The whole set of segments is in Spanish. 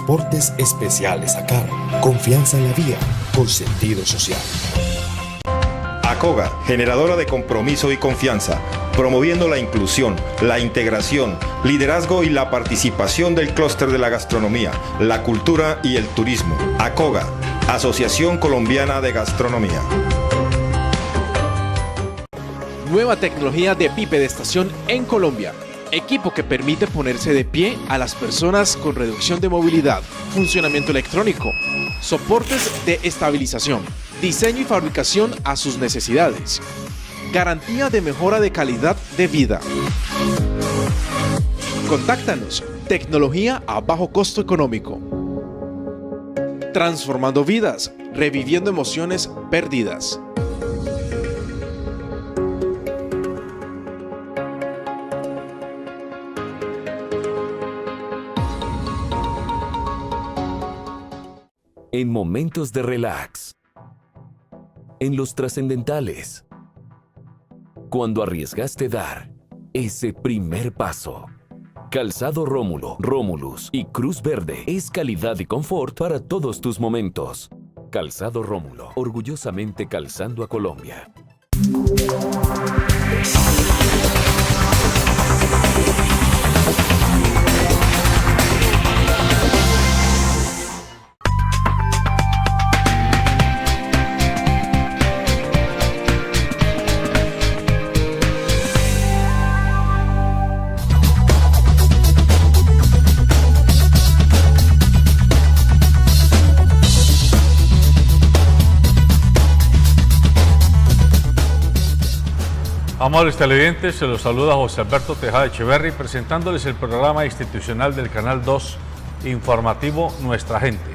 Transportes Especiales ACAR. Confianza en la vía con sentido social. ACOGA, generadora de compromiso y confianza, promoviendo la inclusión, la integración, liderazgo y la participación del clúster de la gastronomía, la cultura y el turismo. ACOGA, Asociación Colombiana de Gastronomía. Nueva tecnología de pipe de estación en Colombia. Equipo que permite ponerse de pie a las personas con reducción de movilidad, funcionamiento electrónico, soportes de estabilización, diseño y fabricación a sus necesidades. Garantía de mejora de calidad de vida. Contáctanos. Tecnología a bajo costo económico. Transformando vidas, reviviendo emociones perdidas. En momentos de relax, en los trascendentales, cuando arriesgaste dar ese primer paso. Calzado Rómulo, Rómulus y Cruz Verde es calidad y confort para todos tus momentos. Calzado Rómulo, orgullosamente calzando a Colombia. Amables televidentes, se los saluda José Alberto Tejada Echeverry presentándoles el programa institucional del Canal 2 informativo Nuestra Gente.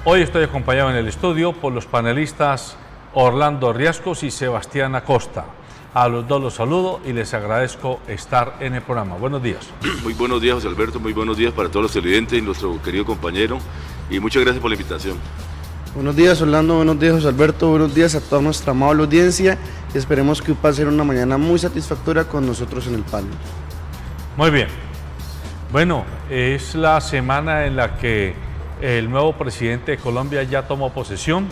Hoy estoy acompañado en el estudio por los panelistas Orlando Riascos y Sebastián Acosta. A los dos los saludo y les agradezco estar en el programa. Buenos días. Muy buenos días, José Alberto, muy buenos días para todos los televidentes y nuestro querido compañero, y muchas gracias por la invitación. Buenos días, Orlando, buenos días, José Alberto, buenos días a toda nuestra amable audiencia y esperemos que va a ser una mañana muy satisfactoria con nosotros en el panel. Muy bien. Bueno, es la semana en la que el nuevo presidente de Colombia ya tomó posesión,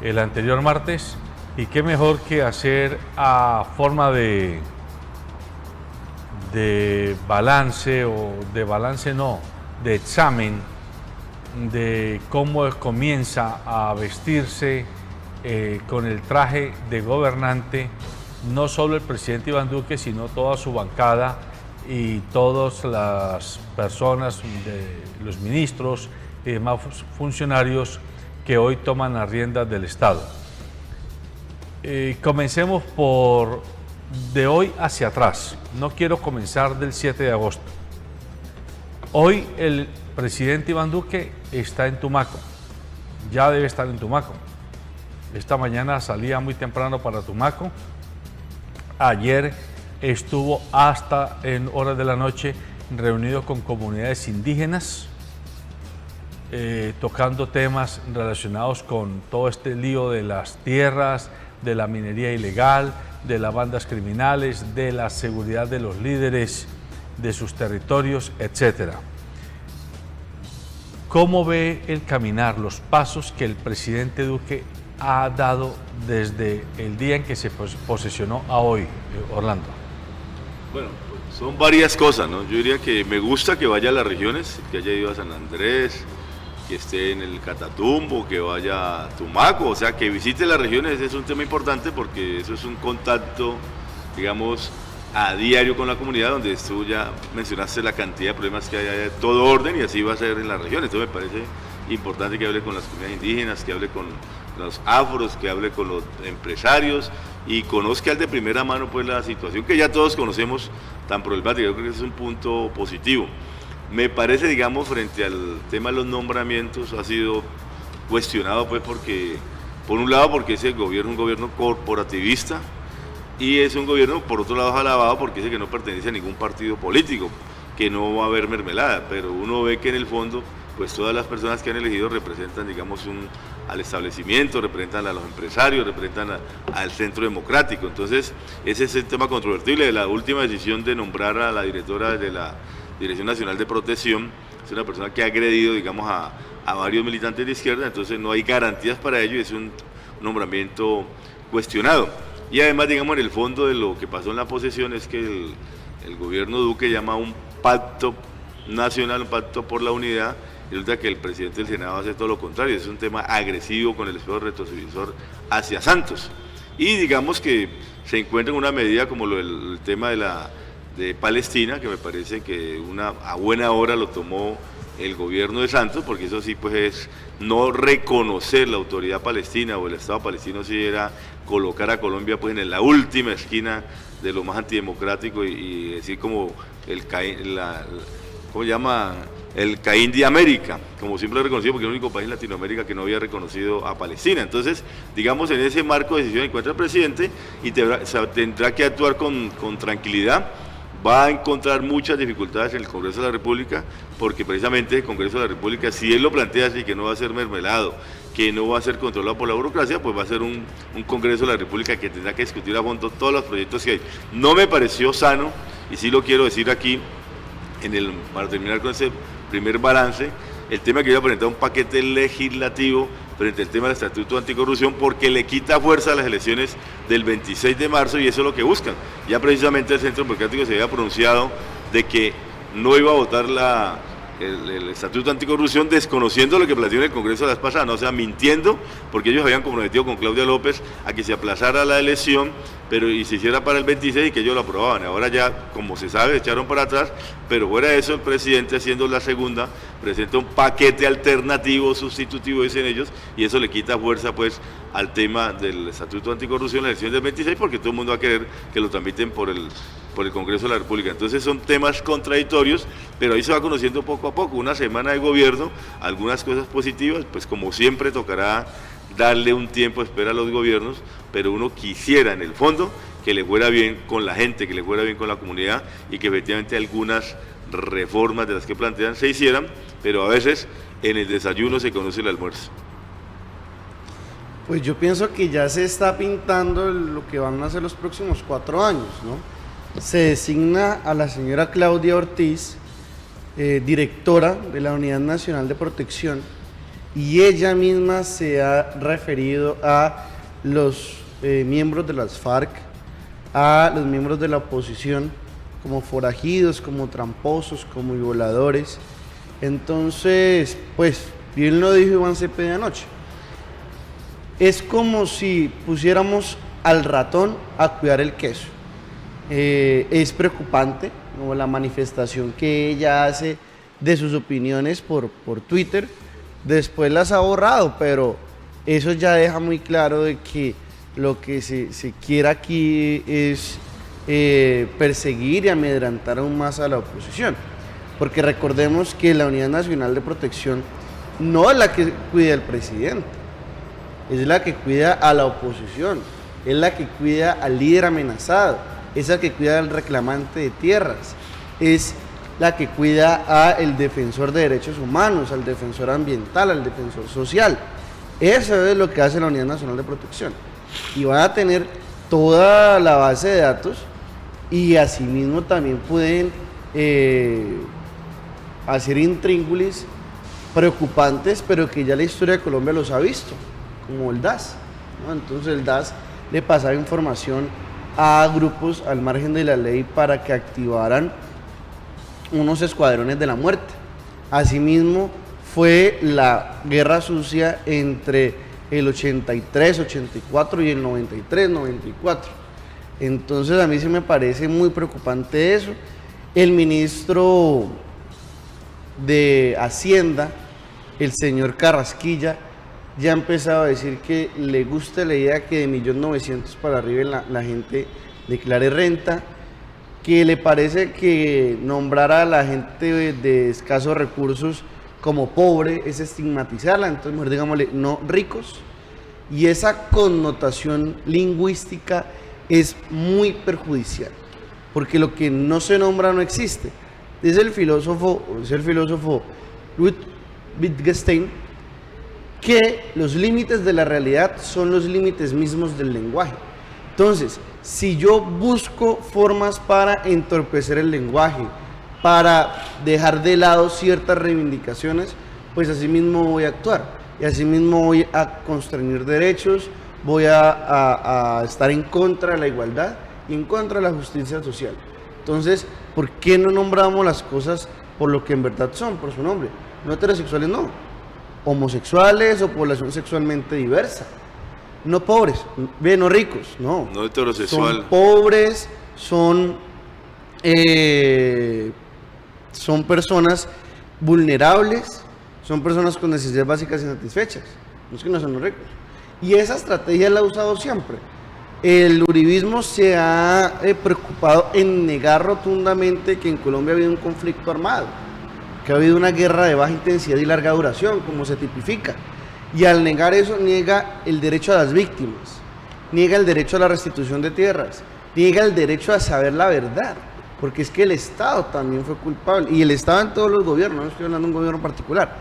el anterior martes, y qué mejor que hacer a forma de balance, de examen, de cómo comienza a vestirse con el traje de gobernante, no solo el presidente Iván Duque, sino toda su bancada y todas las personas, los ministros y demás funcionarios que hoy toman las riendas del Estado. Comencemos por de hoy hacia atrás. No quiero comenzar del 7 de agosto. Hoy el presidente Iván Duque está en Tumaco, ya debe estar en Tumaco. Esta mañana salía muy temprano para Tumaco. Ayer estuvo hasta en horas de la noche reunido con comunidades indígenas, tocando temas relacionados con todo este lío de las tierras, de la minería ilegal, de las bandas criminales, de la seguridad de los líderes, de sus territorios, etcétera. ¿Cómo ve el caminar, los pasos que el presidente Duque ha dado desde el día en que se posesionó a hoy, Orlando? Bueno, pues son varias cosas, ¿no? Yo diría que me gusta que vaya a las regiones, que haya ido a San Andrés, que esté en el Catatumbo, que vaya a Tumaco, o sea, que visite las regiones. Es un tema importante porque eso es un contacto, digamos, a diario con la comunidad, donde tú ya mencionaste la cantidad de problemas que hay de todo orden, y así va a ser en las regiones. Entonces me parece importante que hable con las comunidades indígenas, que hable con los afros, que hable con los empresarios y conozca de primera mano pues la situación que ya todos conocemos tan problemática. Yo creo que ese es un punto positivo. Me parece, digamos, frente al tema de los nombramientos, ha sido cuestionado pues porque, por un lado, porque ese gobierno es un gobierno corporativista, y es un gobierno, por otro lado, alabado porque dice que no pertenece a ningún partido político, que no va a haber mermelada, pero uno ve que en el fondo, pues todas las personas que han elegido representan, digamos, al establecimiento, representan a los empresarios, representan al centro democrático. Entonces, ese es el tema controvertible de la última decisión de nombrar a la directora de la Dirección Nacional de Protección, es una persona que ha agredido, digamos, a varios militantes de izquierda, entonces no hay garantías para ello y es un nombramiento cuestionado. Y además, digamos, en el fondo de lo que pasó en la posesión es que el gobierno Duque llama un pacto nacional, un pacto por la unidad, y resulta que el presidente del Senado hace todo lo contrario, es un tema agresivo con el espejo retrovisor hacia Santos. Y digamos que se encuentra en una medida como el tema de Palestina, que me parece que a buena hora lo tomó el gobierno de Santos, porque eso sí pues es no reconocer la autoridad palestina o el Estado palestino, sí era colocar a Colombia pues en la última esquina de lo más antidemocrático y decir como ¿cómo se llama? El Caín de América, como siempre lo reconocido, porque es el único país en Latinoamérica que no había reconocido a Palestina. Entonces, digamos, en ese marco de decisión encuentra el presidente y tendrá que actuar con tranquilidad. Va a encontrar muchas dificultades en el Congreso de la República, porque precisamente el Congreso de la República, si él lo plantea así, que no va a ser mermelado, que no va a ser controlado por la burocracia, pues va a ser un Congreso de la República que tendrá que discutir a fondo todos los proyectos que hay. No me pareció sano, y sí lo quiero decir aquí, para terminar con ese primer balance, el tema que iba a presentar un paquete legislativo frente al tema del Estatuto Anticorrupción, porque le quita fuerza a las elecciones del 26 de marzo y eso es lo que buscan. Ya precisamente el Centro Democrático se había pronunciado de que no iba a votar el Estatuto Anticorrupción desconociendo lo que planteó en el Congreso la vez pasada, ¿no? O sea, mintiendo, porque ellos habían comprometido con Claudia López a que se aplazara la elección, y se hiciera para el 26 y que ellos lo aprobaban. Ahora ya, como se sabe, echaron para atrás, pero fuera de eso, el presidente, haciendo la segunda, presenta un paquete alternativo, sustitutivo, dicen ellos, y eso le quita fuerza pues al tema del Estatuto Anticorrupción en la elección del 26, porque todo el mundo va a querer que lo tramiten por el Congreso de la República. Entonces son temas contradictorios, pero ahí se va conociendo poco a poco. Una semana de gobierno, algunas cosas positivas, pues como siempre tocará darle un tiempo de espera a los gobiernos, pero uno quisiera en el fondo que le fuera bien con la gente, que le fuera bien con la comunidad y que efectivamente algunas reformas de las que plantean se hicieran, pero a veces en el desayuno se conoce el almuerzo. Pues yo pienso que ya se está pintando lo que van a ser los próximos 4 años, ¿no? Se designa a la señora Claudia Ortiz, directora de la Unidad Nacional de Protección, y ella misma se ha referido a los miembros de las FARC, a los miembros de la oposición, como forajidos, como tramposos, como violadores. Entonces, pues, bien lo dijo Iván Cepeda anoche, es como si pusiéramos al ratón a cuidar el queso. Es preocupante, ¿no?, la manifestación que ella hace de sus opiniones por Twitter. Después las ha borrado, pero eso ya deja muy claro de que lo que se quiere aquí es perseguir y amedrentar aún más a la oposición, porque recordemos que la Unidad Nacional de Protección no es la que cuida al presidente, es la que cuida a la oposición, es la que cuida al líder amenazado, es la que cuida al reclamante de tierras, es la que cuida al defensor de derechos humanos, al defensor ambiental, al defensor social. Eso es lo que hace la Unidad Nacional de Protección. Y van a tener toda la base de datos y asimismo también pueden hacer intríngulis preocupantes, pero que ya la historia de Colombia los ha visto, como el DAS, ¿no? Entonces el DAS le pasaba información a grupos al margen de la ley para que activaran unos escuadrones de la muerte. Asimismo fue la guerra sucia entre el 83, 84 y el 93, 94. Entonces a mí sí me parece muy preocupante eso. El ministro de Hacienda, el señor Carrasquilla, ya ha empezado a decir que le gusta la idea que de 1.900.000 para arriba la gente declare renta, que le parece que nombrar a la gente de escasos recursos como pobre es estigmatizarla, entonces mejor digámosle no ricos, y esa connotación lingüística es muy perjudicial, porque lo que no se nombra no existe. Es el filósofo Ludwig Wittgenstein, que los límites de la realidad son los límites mismos del lenguaje. Entonces, si yo busco formas para entorpecer el lenguaje, para dejar de lado ciertas reivindicaciones, pues así mismo voy a actuar y así mismo voy a constreñir derechos, voy a estar en contra de la igualdad y en contra de la justicia social. Entonces, ¿por qué no nombramos las cosas por lo que en verdad son, por su nombre? No heterosexuales, no. Homosexuales o población sexualmente diversa. No pobres, bien, no ricos, no. No heterosexual. Son pobres, son personas vulnerables, son personas con necesidades básicas insatisfechas. No es que no son los ricos. Y esa estrategia la ha usado siempre. El uribismo se ha preocupado en negar rotundamente que en Colombia ha habido un conflicto armado, que ha habido una guerra de baja intensidad y larga duración, como se tipifica. Y al negar eso, niega el derecho a las víctimas, niega el derecho a la restitución de tierras, niega el derecho a saber la verdad, porque es que el Estado también fue culpable, y el Estado en todos los gobiernos, no estoy hablando de un gobierno particular.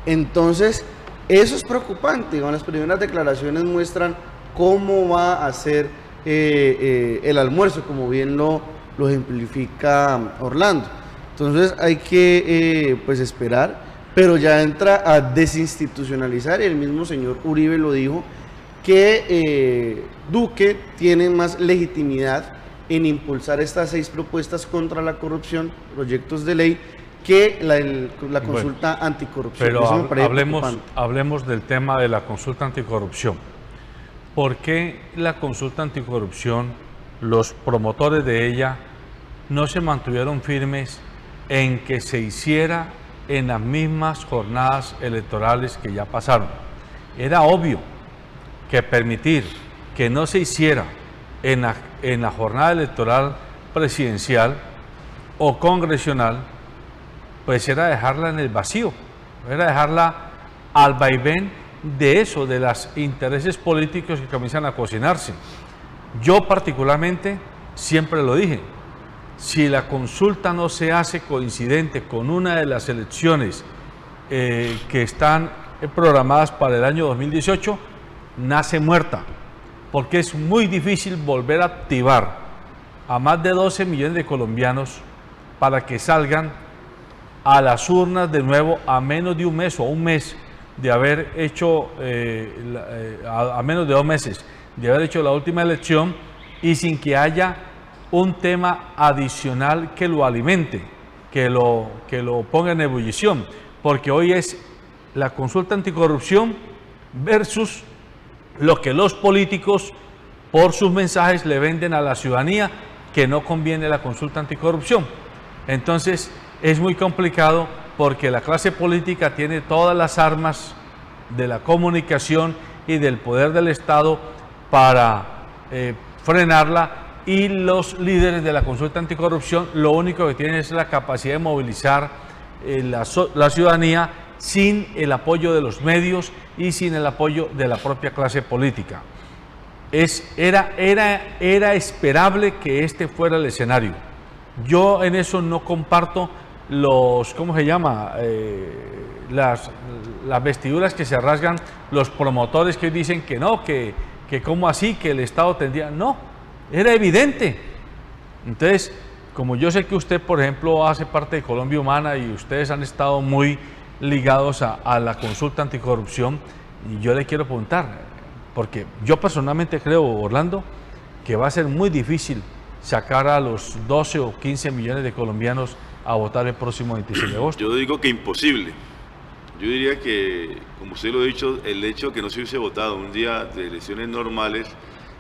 Entonces, eso es preocupante. Las primeras declaraciones muestran cómo va a ser el almuerzo, como bien lo ejemplifica Orlando. Entonces hay que pues esperar, pero ya entra a desinstitucionalizar, y el mismo señor Uribe lo dijo, que Duque tiene más legitimidad en impulsar estas 6 propuestas contra la corrupción, proyectos de ley, que la consulta anticorrupción. Pero hablemos del tema de la consulta anticorrupción. ¿Por qué la consulta anticorrupción, los promotores de ella, no se mantuvieron firmes en que se hiciera en las mismas jornadas electorales que ya pasaron? Era obvio que permitir que no se hiciera en la jornada electoral presidencial o congresional, pues era dejarla en el vacío, era dejarla al vaivén de eso, de los intereses políticos que comienzan a cocinarse. Yo particularmente siempre lo dije, si la consulta no se hace coincidente con una de las elecciones que están programadas para el año 2018, nace muerta, porque es muy difícil volver a activar a más de 12 millones de colombianos para que salgan a las urnas de nuevo a menos de un mes o un mes de haber hecho, a menos de 2 meses de haber hecho la última elección, y sin que haya un tema adicional que lo alimente, que lo ponga en ebullición, porque hoy es la consulta anticorrupción versus lo que los políticos por sus mensajes le venden a la ciudadanía, que no conviene la consulta anticorrupción. Entonces es muy complicado, porque la clase política tiene todas las armas de la comunicación y del poder del Estado para frenarla, y los líderes de la consulta anticorrupción lo único que tienen es la capacidad de movilizar la ciudadanía sin el apoyo de los medios y sin el apoyo de la propia clase política. Era esperable que este fuera el escenario. Yo en eso no comparto ¿cómo se llama? Las vestiduras que se rasgan los promotores, que dicen que no, que cómo así, que el Estado tendría. No, era evidente. Entonces, como yo sé que usted, por ejemplo, hace parte de Colombia Humana y ustedes han estado muy ligados a la consulta anticorrupción, y yo le quiero preguntar, porque yo personalmente creo, Orlando, que va a ser muy difícil sacar a los 12 o 15 millones de colombianos a votar el próximo 26 de agosto. Yo digo que imposible. Yo diría que, como usted lo ha dicho, el hecho de que no se hubiese votado un día de elecciones normales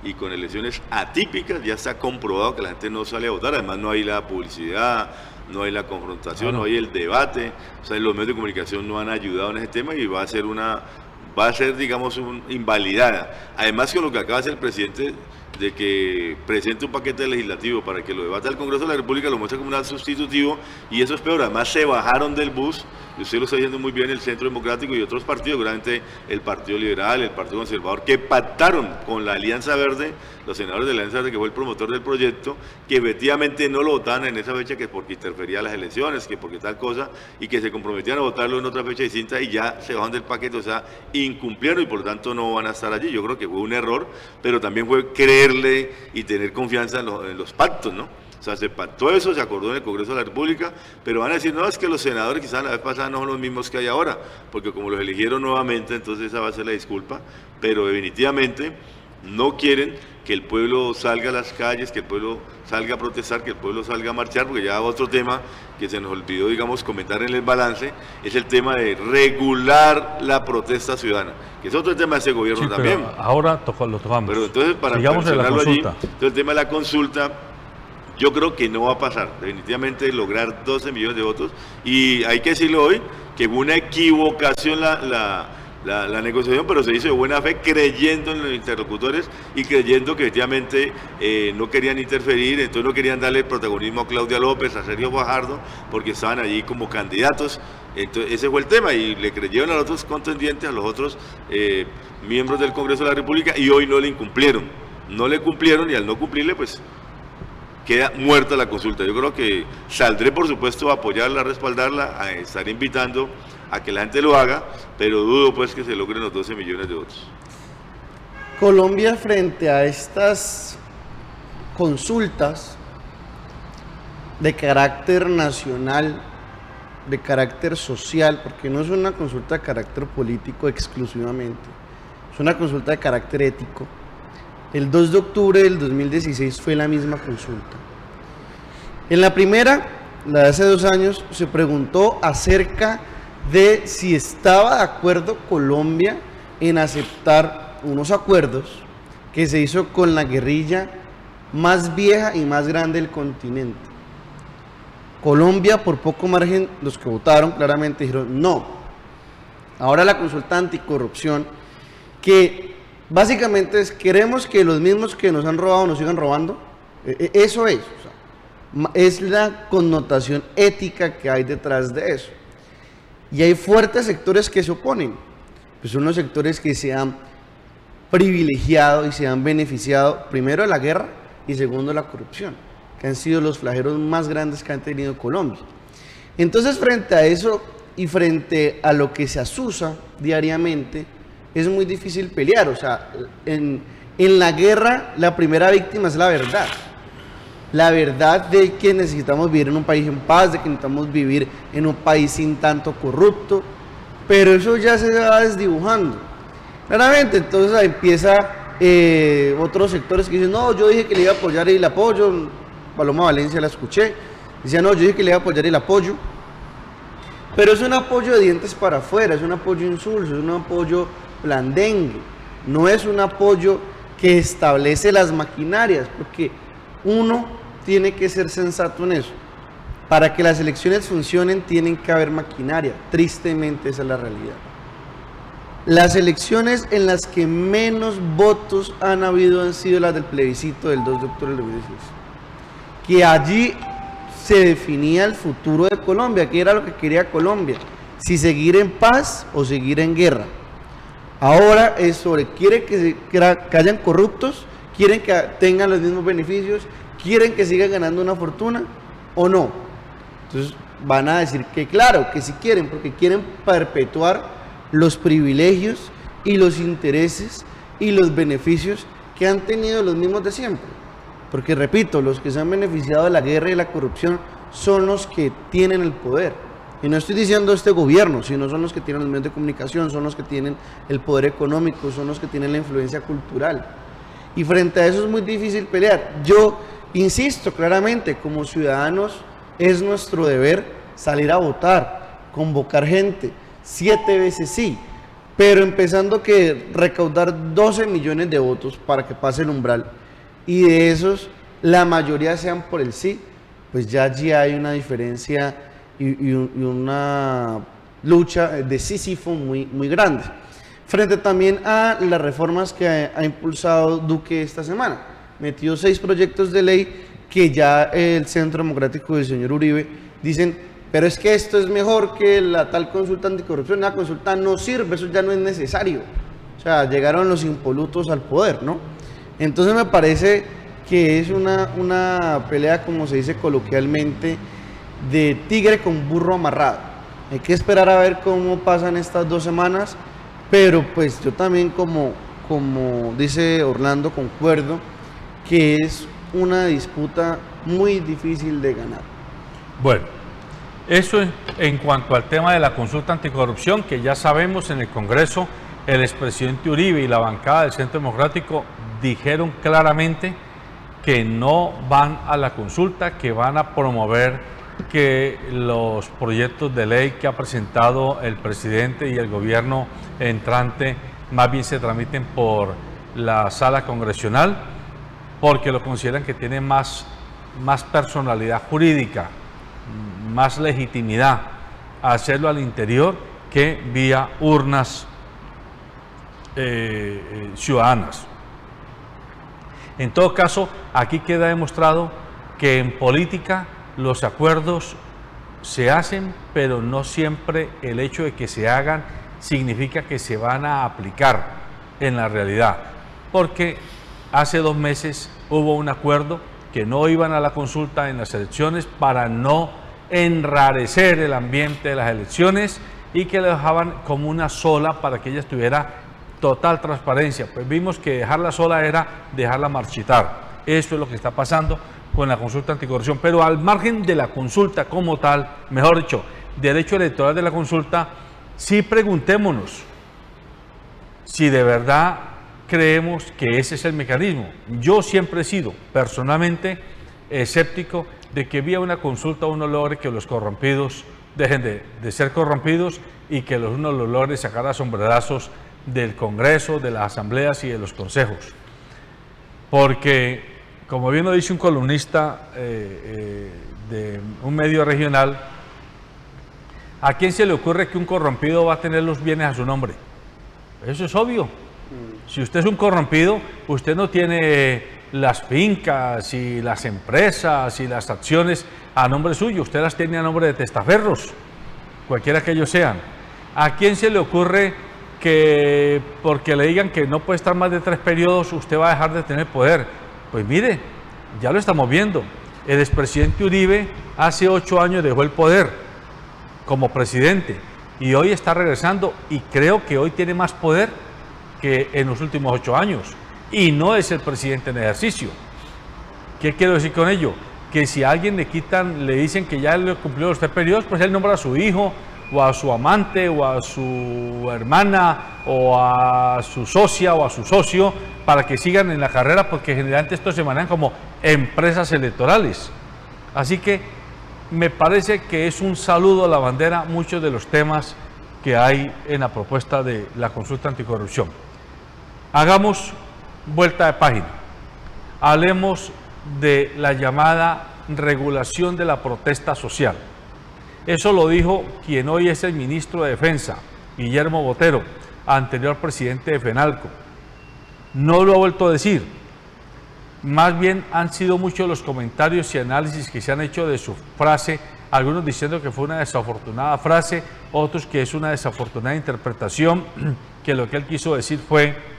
y con elecciones atípicas, ya está comprobado que la gente no sale a votar. Además, no hay la publicidad, no hay la confrontación, no hay el debate. O sea, los medios de comunicación no han ayudado en ese tema, y va a ser, digamos, invalidada. Además, con lo que acaba de hacer el presidente, de que presente un paquete legislativo para que lo debata el Congreso de la República, lo muestra como un sustitutivo, y eso es peor. Además, se bajaron del bus, y usted lo está diciendo muy bien, el Centro Democrático y otros partidos, seguramente el Partido Liberal, el Partido Conservador, que pactaron con la Alianza Verde, los senadores de la Alianza Verde, que fue el promotor del proyecto, que efectivamente no lo votaban en esa fecha, que porque interfería a las elecciones, que porque tal cosa, y que se comprometían a votarlo en otra fecha distinta, y ya se bajan del paquete. O sea, incumplieron, y por lo tanto no van a estar allí. Yo creo que fue un error, pero también fue creerle y tener confianza en los pactos, ¿no? O sea, se pactó eso, se acordó en el Congreso de la República, pero van a decir, no, es que los senadores que estaban la vez pasada no son los mismos que hay ahora, porque como los eligieron nuevamente, entonces esa va a ser la disculpa, pero definitivamente no quieren que el pueblo salga a las calles, que el pueblo salga a protestar, que el pueblo salga a marchar, porque ya otro tema que se nos olvidó, digamos, comentar en el balance, es el tema de regular la protesta ciudadana, que es otro tema de ese gobierno Sí, también. pero ahora lo tocamos. Pero entonces, para sigamos en la mencionarlo allí, consulta. entonces el tema de la consulta, yo creo que no va a pasar, definitivamente lograr 12 millones de votos, y hay que decirlo hoy, que fue una equivocación la negociación, pero se hizo de buena fe, creyendo en los interlocutores y creyendo que efectivamente no querían interferir, entonces no querían darle protagonismo a Claudia López, a Sergio Fajardo, porque estaban allí como candidatos. Entonces ese fue el tema, y le creyeron a los otros contendientes, a los otros miembros del Congreso de la República, y hoy no le incumplieron. No le cumplieron, y al no cumplirle, pues queda muerta la consulta. Yo creo que saldré, por supuesto, a apoyarla, a respaldarla, a estar invitando a que la gente lo haga, pero dudo pues que se logren los 12 millones de votos. Colombia, frente a estas consultas de carácter nacional, de carácter social, porque no es una consulta de carácter político exclusivamente, es una consulta de carácter ético. El 2 de octubre del 2016 fue la misma consulta. En la primera, la de hace 2 años, se preguntó acerca de si estaba de acuerdo Colombia en aceptar unos acuerdos que se hizo con la guerrilla más vieja y más grande del continente. Colombia, por poco margen, los que votaron claramente dijeron no. Ahora la consulta anticorrupción, que básicamente es, queremos que los mismos que nos han robado nos sigan robando. Eso es, o sea, es la connotación ética que hay detrás de eso. Y hay fuertes sectores que se oponen, pues son los sectores que se han privilegiado y se han beneficiado, primero de la guerra y segundo de la corrupción, que han sido los flagelos más grandes que han tenido Colombia. Entonces, frente a eso y frente a lo que se asusa diariamente, es muy difícil pelear. O sea, en la guerra la primera víctima es la verdad. La verdad de que necesitamos vivir en un país en paz, de que necesitamos vivir en un país sin tanto corrupto, pero eso ya se va desdibujando. Claramente, entonces ahí empieza otros sectores que dicen, no, yo dije que le iba a apoyar y le apoyo. Paloma Valencia la escuché, decía, no, yo dije que le iba a apoyar y le apoyo. Pero es un apoyo de dientes para afuera, es un apoyo insulso, es un apoyo blandengue, no es un apoyo que establece las maquinarias, porque uno tiene que ser sensato en eso. Para que las elecciones funcionen tienen que haber maquinaria, tristemente esa es la realidad. Las elecciones en las que menos votos han habido han sido las del plebiscito del 2 de octubre del 2016, que allí se definía el futuro de Colombia, que era lo que quería Colombia, si seguir en paz o seguir en guerra. Ahora es sobre, quieren que hayan corruptos, quieren que tengan los mismos beneficios, quieren que sigan ganando una fortuna o no. Entonces van a decir que claro, que sí quieren, porque quieren perpetuar los privilegios y los intereses y los beneficios que han tenido los mismos de siempre. Porque repito, los que se han beneficiado de la guerra y la corrupción son los que tienen el poder. Y no estoy diciendo este gobierno, sino son los que tienen los medios de comunicación, son los que tienen el poder económico, son los que tienen la influencia cultural. Y frente a eso es muy difícil pelear. Yo insisto claramente, como ciudadanos es nuestro deber salir a votar, convocar gente, 7 veces sí, pero empezando que recaudar 12 millones de votos para que pase el umbral, y de esos la mayoría sean por el sí, pues ya allí hay una diferencia y una lucha de Sísifo muy grande. Frente también a las reformas que ha impulsado Duque esta semana, metió 6 proyectos de ley que ya el Centro Democrático del señor Uribe dicen, pero es que esto es mejor que la tal consulta anticorrupción, la consulta no sirve, eso ya no es necesario. O sea, llegaron los impolutos al poder, ¿no? Entonces me parece que es una pelea, como se dice coloquialmente, de tigre con burro amarrado. Hay que esperar a ver cómo pasan estas 2 semanas, pero pues yo también como dice Orlando, concuerdo que es una disputa muy difícil de ganar. Bueno, eso en cuanto al tema de la consulta anticorrupción, que ya sabemos en el Congreso, el expresidente Uribe y la bancada del Centro Democrático dijeron claramente que no van a la consulta, que van a promover que los proyectos de ley que ha presentado el presidente y el gobierno entrante más bien se tramiten por la sala congresional, porque lo consideran que tiene más personalidad jurídica, más legitimidad hacerlo al interior que vía urnas ciudadanas. En todo caso, aquí queda demostrado que en política los acuerdos se hacen, pero no siempre el hecho de que se hagan significa que se van a aplicar en la realidad, porque hace 2 meses hubo un acuerdo que no iban a la consulta en las elecciones para no enrarecer el ambiente de las elecciones y que lo dejaban como una sola para que ella tuviera total transparencia. Pues vimos que dejarla sola era dejarla marchitar. Eso es lo que está pasando con la consulta anticorrupción. Pero al margen de la consulta como tal, mejor dicho, del hecho electoral de la consulta, sí preguntémonos si de verdad creemos que ese es el mecanismo. Yo siempre he sido personalmente escéptico de que vía una consulta uno logre que los corrompidos dejen de ser corrompidos y que uno los logre sacar a sombrerazos del Congreso, de las asambleas y de los consejos. Porque, como bien lo dice un columnista de un medio regional, ¿a quién se le ocurre que un corrompido va a tener los bienes a su nombre? Eso es obvio. Si usted es un corrompido, usted no tiene las fincas y las empresas y las acciones a nombre suyo, usted las tiene a nombre de testaferros, cualquiera que ellos sean. ¿A quién se le ocurre que porque le digan que no puede estar más de 3 periodos, usted va a dejar de tener poder? Pues mire, ya lo estamos viendo. El expresidente Uribe hace 8 años dejó el poder como presidente y hoy está regresando y creo que hoy tiene más poder que en los últimos 8 años y no es el presidente en ejercicio. ¿Qué quiero decir con ello? Que si a alguien le dicen que ya le cumplió los 3 periodos, pues él nombra a su hijo o a su amante o a su hermana o a su socia o a su socio para que sigan en la carrera, porque generalmente estos se manejan como empresas electorales. Así que me parece que es un saludo a la bandera muchos de los temas que hay en la propuesta de la consulta anticorrupción. Hagamos vuelta de página. Hablemos de la llamada regulación de la protesta social. Eso lo dijo quien hoy es el ministro de Defensa, Guillermo Botero, anterior presidente de FENALCO. No lo ha vuelto a decir. Más bien han sido muchos los comentarios y análisis que se han hecho de su frase, algunos diciendo que fue una desafortunada frase, otros que es una desafortunada interpretación, que lo que él quiso decir fue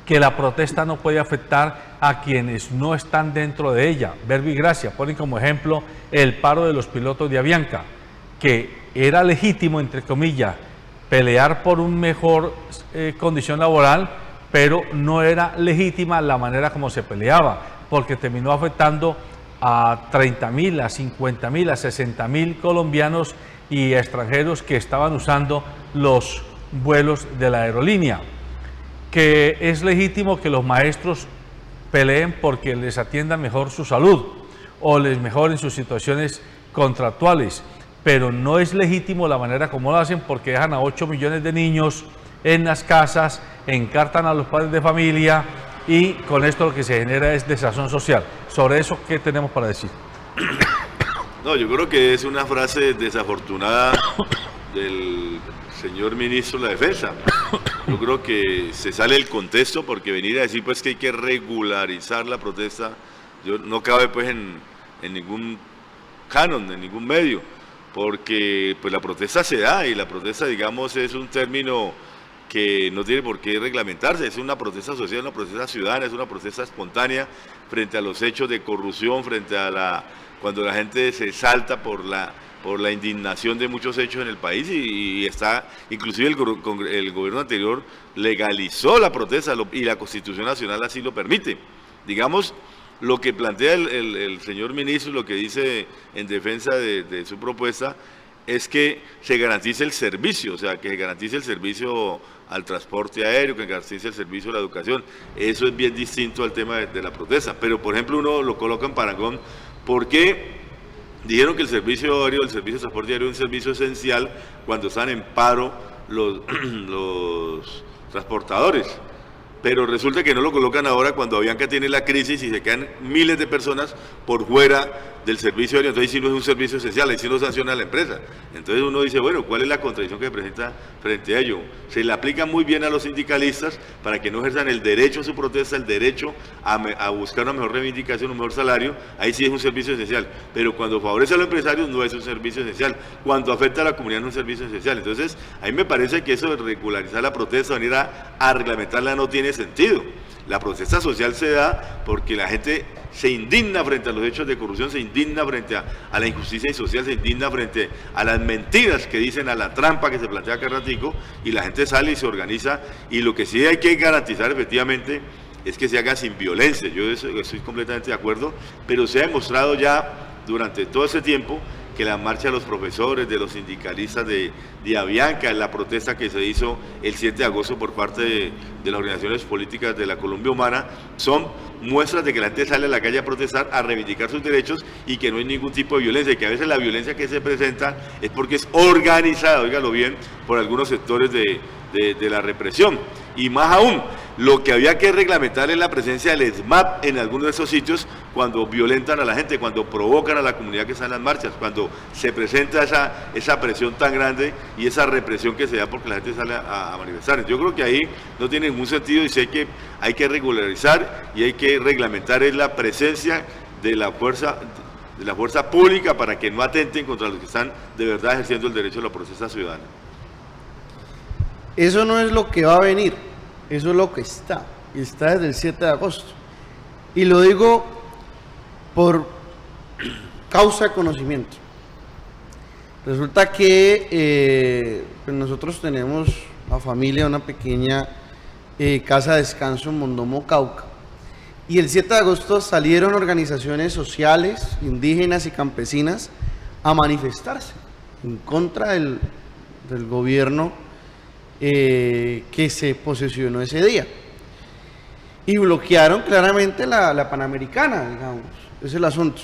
que la protesta no puede afectar a quienes no están dentro de ella. Verbo y Gracia ponen como ejemplo el paro de los pilotos de Avianca, que era legítimo, entre comillas, pelear por una mejor condición laboral, pero no era legítima la manera como se peleaba, porque terminó afectando a 30.000, a 50.000, a 60.000 colombianos y extranjeros que estaban usando los vuelos de la aerolínea. Que es legítimo que los maestros peleen porque les atiendan mejor su salud o les mejoren sus situaciones contractuales, pero no es legítimo la manera como lo hacen, porque dejan a 8 millones de niños en las casas, encartan a los padres de familia y con esto lo que se genera es desazón social. Sobre eso, ¿qué tenemos para decir? No, yo creo que es una frase desafortunada del señor ministro de la Defensa. Yo creo que se sale del contexto, porque venir a decir pues que hay que regularizar la protesta, no cabe pues en ningún canon, en ningún medio, porque pues la protesta se da y la protesta, digamos, es un término que no tiene por qué reglamentarse, es una protesta social, una protesta ciudadana, es una protesta espontánea frente a los hechos de corrupción, frente a cuando la gente se salta por la indignación de muchos hechos en el país y está, inclusive el gobierno anterior legalizó la protesta y la Constitución Nacional así lo permite. Digamos, lo que plantea el señor ministro, lo que dice en defensa de su propuesta, es que se garantice el servicio, o sea, que se garantice el servicio al transporte aéreo, que se garantice el servicio a la educación. Eso es bien distinto al tema de la protesta. Pero, por ejemplo, uno lo coloca en parangón, porque dijeron que el servicio aéreo, el servicio de transporte aéreo es un servicio esencial cuando están en paro los transportadores. Pero resulta que no lo colocan ahora cuando Avianca tiene la crisis y se quedan miles de personas por fuera del servicio aéreo. Entonces, si no es un servicio esencial, ahí sí no sanciona a la empresa. Entonces uno dice, bueno, ¿cuál es la contradicción que presenta frente a ello? Se le aplica muy bien a los sindicalistas para que no ejerzan el derecho a su protesta, el derecho a buscar una mejor reivindicación, un mejor salario. Ahí sí es un servicio esencial. Pero cuando favorece a los empresarios no es un servicio esencial. Cuando afecta a la comunidad no es un servicio esencial. Entonces, a mí me parece que eso de regularizar la protesta, venir a reglamentarla, no tiene sentido. La protesta social se da porque la gente se indigna frente a los hechos de corrupción, se indigna frente a la injusticia social, se indigna frente a las mentiras que dicen, a la trampa que se plantea cada ratico, y la gente sale y se organiza, y lo que sí hay que garantizar efectivamente es que se haga sin violencia. Yo estoy completamente de acuerdo, pero se ha demostrado ya durante todo ese tiempo que la marcha de los profesores, de los sindicalistas de Avianca, la protesta que se hizo el 7 de agosto por parte de las organizaciones políticas de la Colombia Humana, son muestras de que la gente sale a la calle a protestar, a reivindicar sus derechos, y que no hay ningún tipo de violencia, y que a veces la violencia que se presenta es porque es organizada, óigalo bien, por algunos sectores de la represión. Y más aún, lo que había que reglamentar es la presencia del SMAT en algunos de esos sitios cuando violentan a la gente, cuando provocan a la comunidad que está en las marchas, cuando se presenta esa presión tan grande y esa represión que se da porque la gente sale a manifestar. Yo creo que ahí no tiene ningún sentido, y sé que hay que regularizar y hay que reglamentar es la presencia de la fuerza pública para que no atenten contra los que están de verdad ejerciendo el derecho a la protesta ciudadana. Eso no es lo que va a venir, eso es lo que está desde el 7 de agosto. Y lo digo por causa de conocimiento. Resulta que pues nosotros tenemos la familia, una pequeña casa de descanso en Mondomo, Cauca. Y el 7 de agosto salieron organizaciones sociales, indígenas y campesinas a manifestarse en contra del gobierno que se posesionó ese día, y bloquearon claramente la Panamericana, digamos. Ese es el asunto.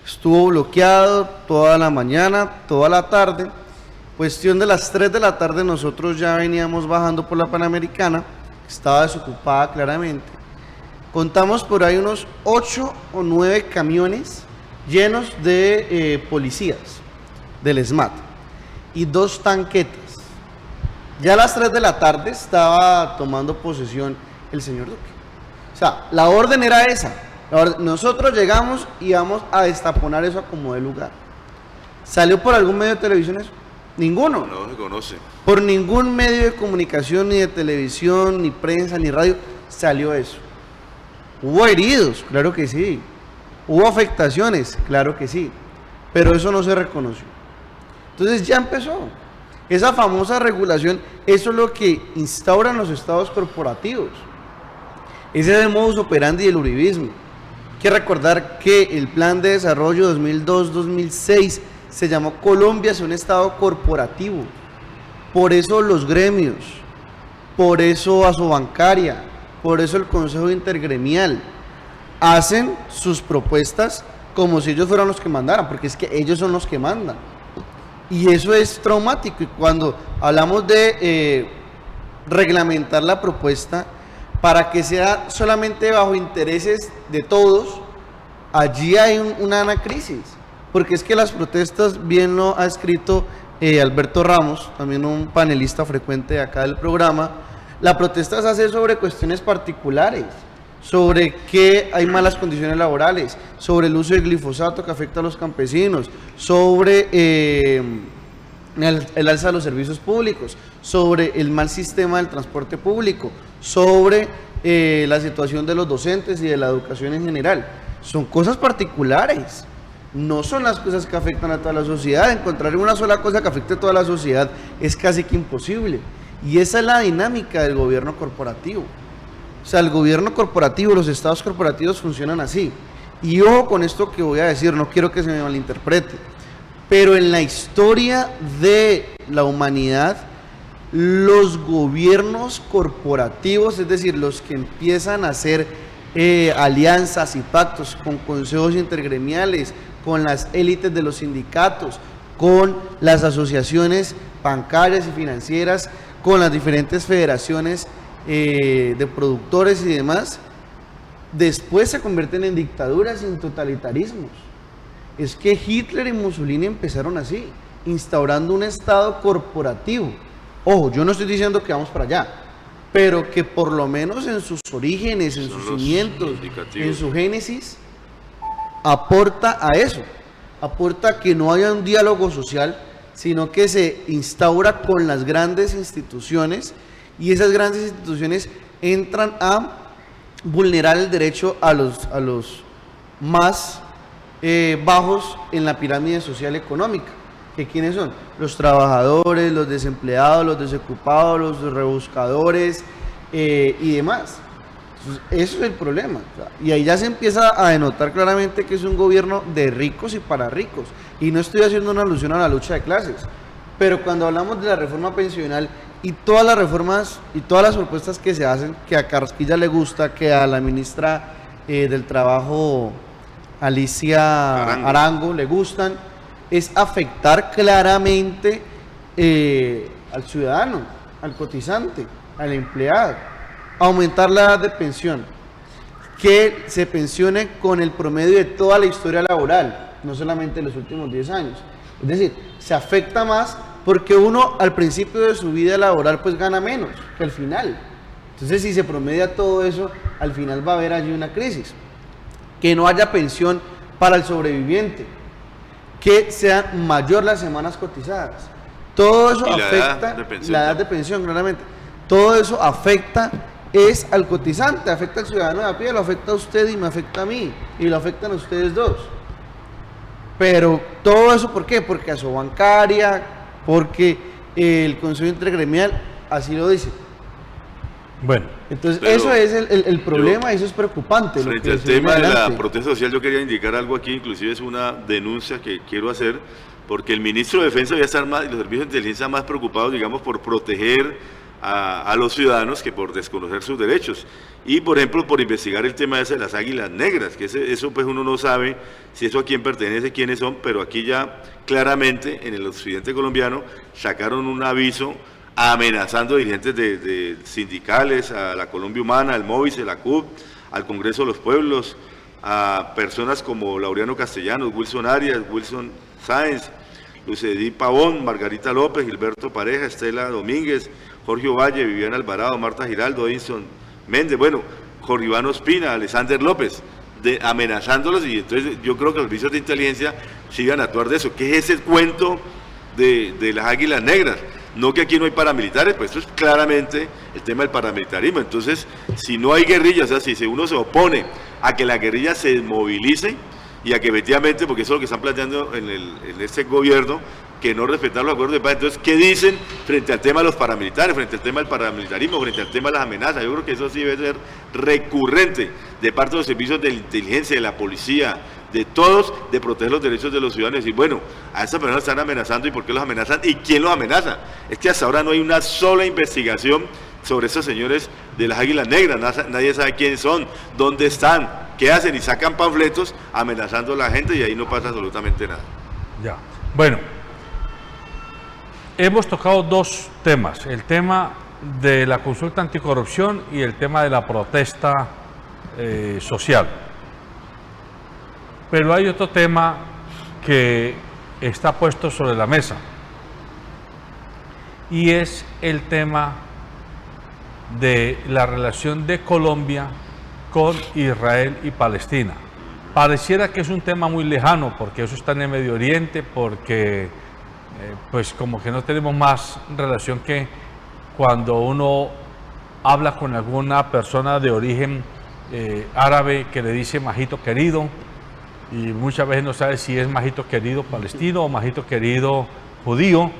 Estuvo bloqueado toda la mañana, toda la tarde. Cuestión de las 3 de la tarde nosotros ya veníamos bajando por la Panamericana, estaba desocupada claramente. Contamos por ahí unos 8 o 9 camiones llenos de policías del SMAT y 2 tanquetas. Ya a las 3 de la tarde estaba tomando posesión el señor Duque. O sea, la orden era esa. Nosotros llegamos y vamos a destaponar eso a como de lugar. ¿Salió por algún medio de televisión eso? Ninguno. No se conoce. Por ningún medio de comunicación, ni de televisión, ni prensa, ni radio, salió eso. Hubo heridos, claro que sí. Hubo afectaciones, claro que sí. Pero eso no se reconoció. Entonces ya empezó. Esa famosa regulación, eso es lo que instauran los estados corporativos. Ese es el modus operandi del uribismo. Hay que recordar que el Plan de Desarrollo 2002-2006 se llamó Colombia es un estado corporativo. Por eso los gremios, por eso Asobancaria, por eso el Consejo Intergremial hacen sus propuestas como si ellos fueran los que mandaran, porque es que ellos son los que mandan. Y eso es traumático. Y cuando hablamos de reglamentar la propuesta para que sea solamente bajo intereses de todos, allí hay una crisis. Porque es que las protestas, bien lo ha escrito Alberto Ramos, también un panelista frecuente de acá del programa, la protesta se hace sobre cuestiones particulares, sobre que hay malas condiciones laborales, sobre el uso de glifosato que afecta a los campesinos, sobre el alza de los servicios públicos, sobre el mal sistema del transporte público, sobre la situación de los docentes y de la educación en general. Son cosas particulares, no son las cosas que afectan a toda la sociedad. Encontrar una sola cosa que afecte a toda la sociedad es casi que imposible. Y esa es la dinámica del gobierno corporativo. O sea, el gobierno corporativo, los estados corporativos funcionan así. Y ojo con esto que voy a decir, no quiero que se me malinterprete, pero en la historia de la humanidad, los gobiernos corporativos, es decir, los que empiezan a hacer alianzas y pactos con consejos intergremiales, con las élites de los sindicatos, con las asociaciones bancarias y financieras, con las diferentes federaciones de productores y demás, después se convierten en dictaduras y en totalitarismos. Es que Hitler y Mussolini empezaron así, instaurando un estado corporativo. Ojo, yo no estoy diciendo que vamos para allá, pero que por lo menos en sus orígenes, en sus cimientos, en su génesis, aporta a eso, aporta a que no haya un diálogo social, sino que se instaura con las grandes instituciones, y esas grandes instituciones entran a vulnerar el derecho a los más bajos en la pirámide social económica. ¿Que quiénes son? Los trabajadores, los desempleados, los desocupados, los rebuscadores y demás. Entonces, eso es el problema. O sea, y ahí ya se empieza a denotar claramente que es un gobierno de ricos y para ricos. Y no estoy haciendo una alusión a la lucha de clases, pero cuando hablamos de la reforma pensional y todas las reformas y todas las propuestas que se hacen, que a Carrasquilla le gusta, que a la ministra del Trabajo, Alicia Arango, le gustan, es afectar claramente al ciudadano, al cotizante, al empleado, aumentar la edad de pensión, que se pensione con el promedio de toda la historia laboral, no solamente los últimos 10 años. Es decir, se afecta más porque uno al principio de su vida laboral pues gana menos que al final. Entonces, si se promedia todo eso, al final va a haber allí una crisis. Que no haya pensión para el sobreviviente, que sean mayor las semanas cotizadas. Todo eso afecta la edad de pensión, claramente. Todo eso afecta es al cotizante, afecta al ciudadano de a pie, lo afecta a usted y me afecta a mí, y lo afectan a ustedes dos. Pero todo eso, ¿por qué? Porque Asobancaria, porque el Consejo Intergremial así lo dice. Bueno, entonces eso es el problema, eso es preocupante. Frente al tema de la protesta social, yo quería indicar algo aquí, inclusive es una denuncia que quiero hacer, porque el ministro de Defensa debe estar más, y los servicios de inteligencia más preocupados, digamos, por proteger a los ciudadanos que por desconocer sus derechos. Y, por ejemplo, por investigar el tema ese de las águilas negras, que eso pues uno no sabe si eso a quién pertenece, quiénes son, pero aquí ya claramente en el occidente colombiano sacaron un aviso amenazando a dirigentes de sindicales, a la Colombia Humana, al Móvice, la CUP, al Congreso de los Pueblos, a personas como Laureano Castellanos, Wilson Arias, Wilson Sáenz, Lucedí Pavón, Margarita López, Gilberto Pareja, Estela Domínguez, Jorge Valle, Viviana Alvarado, Marta Giraldo, Edinson Méndez, bueno, Jorge Iván Ospina, Alexander López, amenazándolos, y entonces yo creo que los servicios de inteligencia sigan a actuar de eso. ¿Qué es ese cuento de las águilas negras? No que aquí no hay paramilitares, pues eso es claramente el tema del paramilitarismo. Entonces, si no hay guerrilla, o sea, si uno se opone a que la guerrilla se desmovilice y a que efectivamente, porque eso es lo que están planteando en este gobierno, que no respetar los acuerdos de paz. Entonces, ¿qué dicen frente al tema de los paramilitares, frente al tema del paramilitarismo, frente al tema de las amenazas? Yo creo que eso sí debe ser recurrente de parte de los servicios de la inteligencia, de la policía, de todos, de proteger los derechos de los ciudadanos. Y bueno, a estas personas están amenazando, ¿y por qué los amenazan? ¿Y quién los amenaza? Es que hasta ahora no hay una sola investigación sobre estos señores de las águilas negras. Nadie sabe quiénes son, dónde están, qué hacen, y sacan panfletos amenazando a la gente, y ahí no pasa absolutamente nada. Ya, bueno, hemos tocado dos temas, el tema de la consulta anticorrupción y el tema de la protesta social. Pero hay otro tema que está puesto sobre la mesa, y es el tema de la relación de Colombia con Israel y Palestina. Pareciera que es un tema muy lejano, porque eso está en el Medio Oriente, porque pues como que no tenemos más relación que cuando uno habla con alguna persona de origen árabe que le dice majito querido, y muchas veces no sabe si es majito querido palestino o majito querido judío,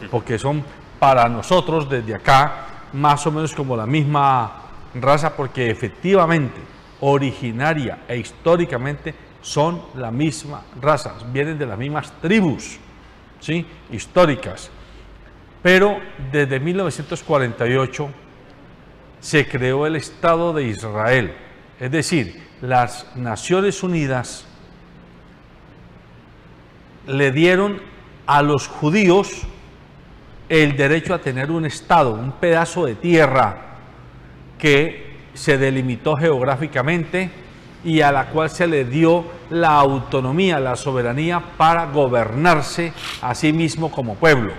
porque son para nosotros desde acá más o menos como la misma raza porque efectivamente, originaria e históricamente son la misma raza, vienen de las mismas tribus, ¿sí?, históricas. Pero desde 1948 se creó el Estado de Israel, es decir, las Naciones Unidas le dieron a los judíos el derecho a tener un estado, un pedazo de tierra que se delimitó geográficamente y a la cual se le dio la autonomía, la soberanía para gobernarse a sí mismo como pueblo.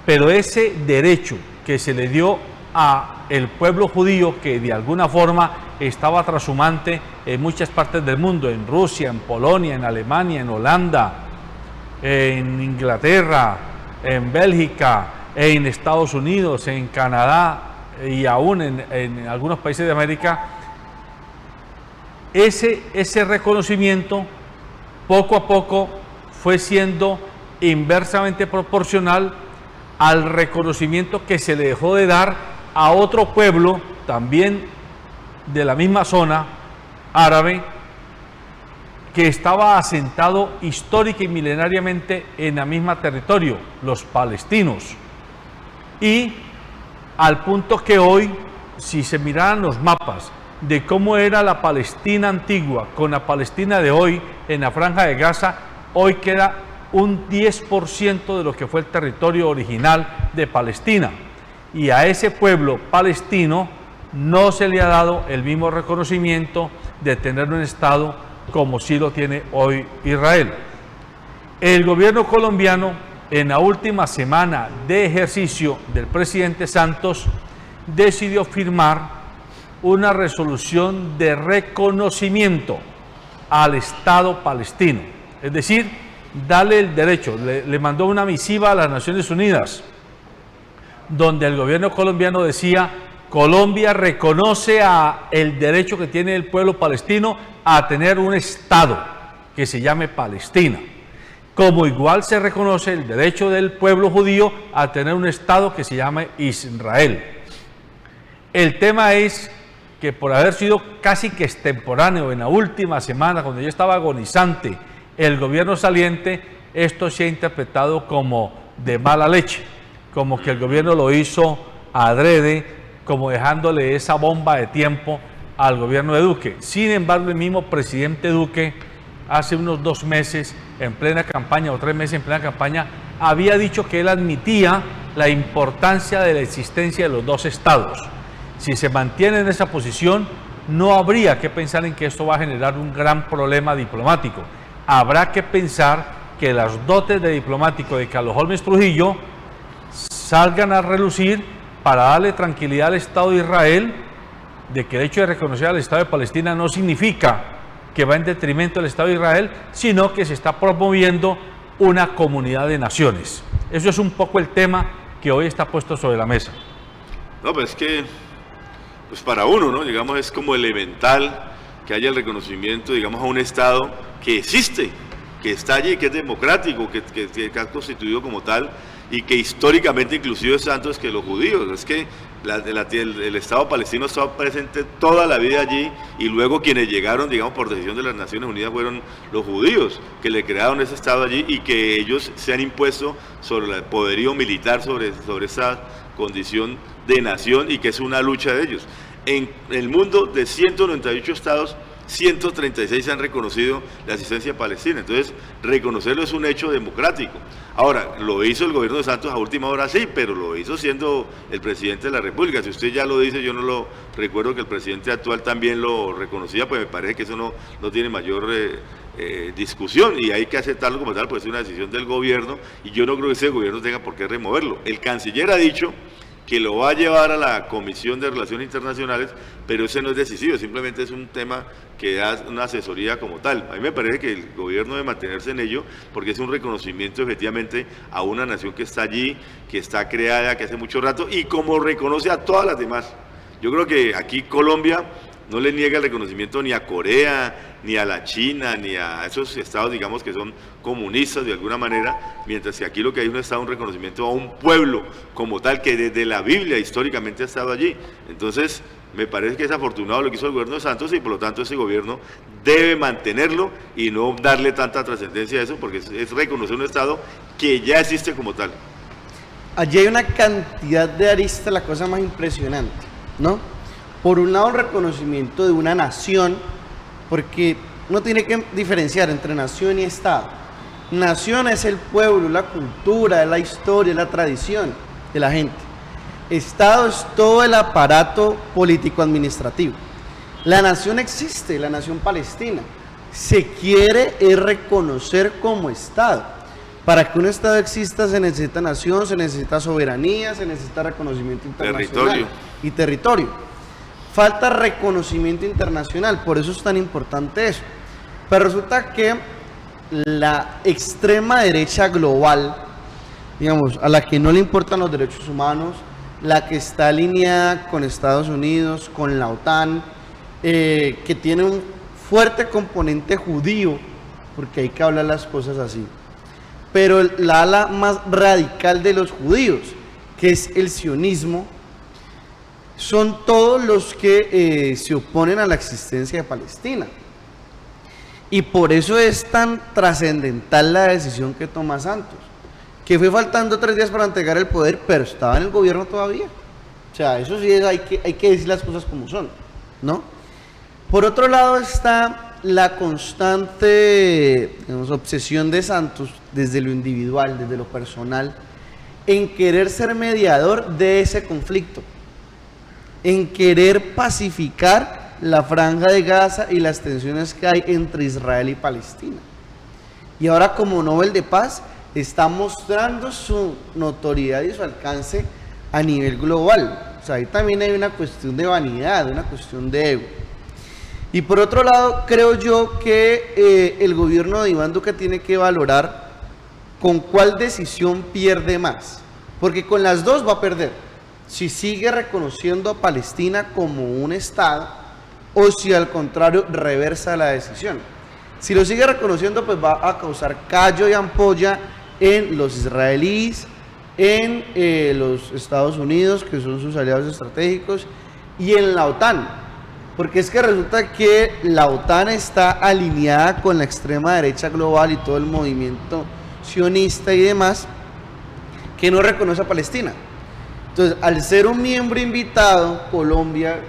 Pero ese derecho que se le dio a el pueblo judío, que de alguna forma estaba trashumante en muchas partes del mundo, en Rusia, en Polonia, en Alemania, en Holanda, en Inglaterra, en Bélgica, en Estados Unidos, en Canadá y aún en algunos países de América, ese reconocimiento poco a poco fue siendo inversamente proporcional al reconocimiento que se le dejó de dar a otro pueblo, también de la misma zona árabe, que estaba asentado histórica y milenariamente en la misma territorio, los palestinos. Y al punto que hoy, si se miraran los mapas de cómo era la Palestina antigua con la Palestina de hoy en la Franja de Gaza, hoy queda un 10% de lo que fue el territorio original de Palestina. Y a ese pueblo palestino no se le ha dado el mismo reconocimiento de tener un Estado como sí lo tiene hoy Israel. El gobierno colombiano, en la última semana de ejercicio del presidente Santos, decidió firmar una resolución de reconocimiento al Estado palestino, es decir, darle el derecho. Le mandó una misiva a las Naciones Unidas, donde el gobierno colombiano decía: Colombia reconoce el derecho que tiene el pueblo palestino a tener un Estado que se llame Palestina, como igual se reconoce el derecho del pueblo judío a tener un Estado que se llame Israel. El tema es que por haber sido casi que extemporáneo en la última semana, cuando ya estaba agonizante el gobierno saliente, esto se ha interpretado como de mala leche, como que el gobierno lo hizo adrede, como dejándole esa bomba de tiempo al gobierno de Duque. Sin embargo, el mismo presidente Duque, hace unos 2 meses en plena campaña, o 3 meses en plena campaña, había dicho que él admitía la importancia de la existencia de los 2 estados. Si se mantiene en esa posición, no habría que pensar en que esto va a generar un gran problema diplomático. Habrá que pensar que las dotes de diplomático de Carlos Holmes Trujillo salgan a relucir para darle tranquilidad al Estado de Israel, de que el hecho de reconocer al Estado de Palestina no significa que va en detrimento del Estado de Israel, sino que se está promoviendo una comunidad de naciones. Eso es un poco el tema que hoy está puesto sobre la mesa. No, pues es que, pues para uno, ¿no? Digamos, es como elemental que haya el reconocimiento, digamos, a un Estado que existe, que está allí, que es democrático, que ha constituido como tal, y que históricamente inclusive es antes que los judíos. Es que el Estado palestino estaba presente toda la vida allí, y luego quienes llegaron, digamos, por decisión de las Naciones Unidas fueron los judíos, que le crearon ese Estado allí y que ellos se han impuesto sobre el poderío militar, sobre esa condición de nación, y que es una lucha de ellos. En el mundo, de 198 estados, 136 han reconocido la existencia palestina. Entonces, reconocerlo es un hecho democrático. Ahora, lo hizo el gobierno de Santos a última hora, sí, pero lo hizo siendo el presidente de la República. Si usted ya lo dice, yo no lo recuerdo que el presidente actual también lo reconocía, pues me parece que eso no tiene mayor discusión, y hay que aceptarlo como tal, pues es una decisión del gobierno, y yo no creo que ese gobierno tenga por qué removerlo. El canciller ha dicho que lo va a llevar a la Comisión de Relaciones Internacionales, pero ese no es decisivo, simplemente es un tema que da una asesoría como tal. A mí me parece que el gobierno debe mantenerse en ello, porque es un reconocimiento efectivamente a una nación que está allí, que está creada, que hace mucho rato, y como reconoce a todas las demás. Yo creo que aquí Colombia no le niega el reconocimiento ni a Corea, ni a la China, ni a esos estados, digamos, que son comunistas de alguna manera, mientras que aquí lo que hay es un reconocimiento a un pueblo como tal, que desde la Biblia históricamente ha estado allí. Entonces, Me parece que es afortunado lo que hizo el gobierno de Santos y por lo tanto ese gobierno debe mantenerlo y no darle tanta trascendencia a eso, porque es reconocer un Estado que ya existe como tal. Allí hay una cantidad de aristas, la cosa más impresionante, ¿no? Por un lado, el reconocimiento de una nación, porque uno tiene que diferenciar entre nación y Estado. Nación es el pueblo, la cultura, la historia, la tradición de la gente. Estado es todo el aparato político-administrativo. La nación existe, la nación palestina. Se quiere reconocer como Estado. Para que un Estado exista se necesita nación, se necesita soberanía, se necesita reconocimiento internacional y territorio. Falta reconocimiento internacional, por eso es tan importante eso. Pero resulta que la extrema derecha global, digamos, a la que no le importan los derechos humanos, la que está alineada con Estados Unidos, con la OTAN, que tiene un fuerte componente judío, porque hay que hablar las cosas así, pero la ala más radical de los judíos, que es el sionismo, son todos los que se oponen a la existencia de Palestina. Y por eso es tan trascendental la decisión que toma Santos, que fue faltando 3 días para entregar el poder, pero estaba en el gobierno todavía. O sea, eso sí hay que decir las cosas como son, ¿no? Por otro lado está la constante, digamos, obsesión de Santos, desde lo individual, desde lo personal, en querer ser mediador de ese conflicto, en querer pacificar la franja de Gaza y las tensiones que hay entre Israel y Palestina. Y ahora, como Nobel de Paz, está mostrando su notoriedad y su alcance a nivel global. O sea, ahí también hay una cuestión de vanidad, una cuestión de ego. Y por otro lado, creo yo que el gobierno de Iván Duque tiene que valorar con cuál decisión pierde más, porque con las dos va a perder. Si sigue reconociendo a Palestina como un Estado, o si al contrario reversa la decisión. Si lo sigue reconociendo, pues va a causar callo y ampolla en los israelíes, en los Estados Unidos, que son sus aliados estratégicos, y en la OTAN, porque es que resulta que la OTAN está alineada con la extrema derecha global y todo el movimiento sionista y demás, que no reconoce a Palestina. Entonces, al ser un miembro invitado, Colombia,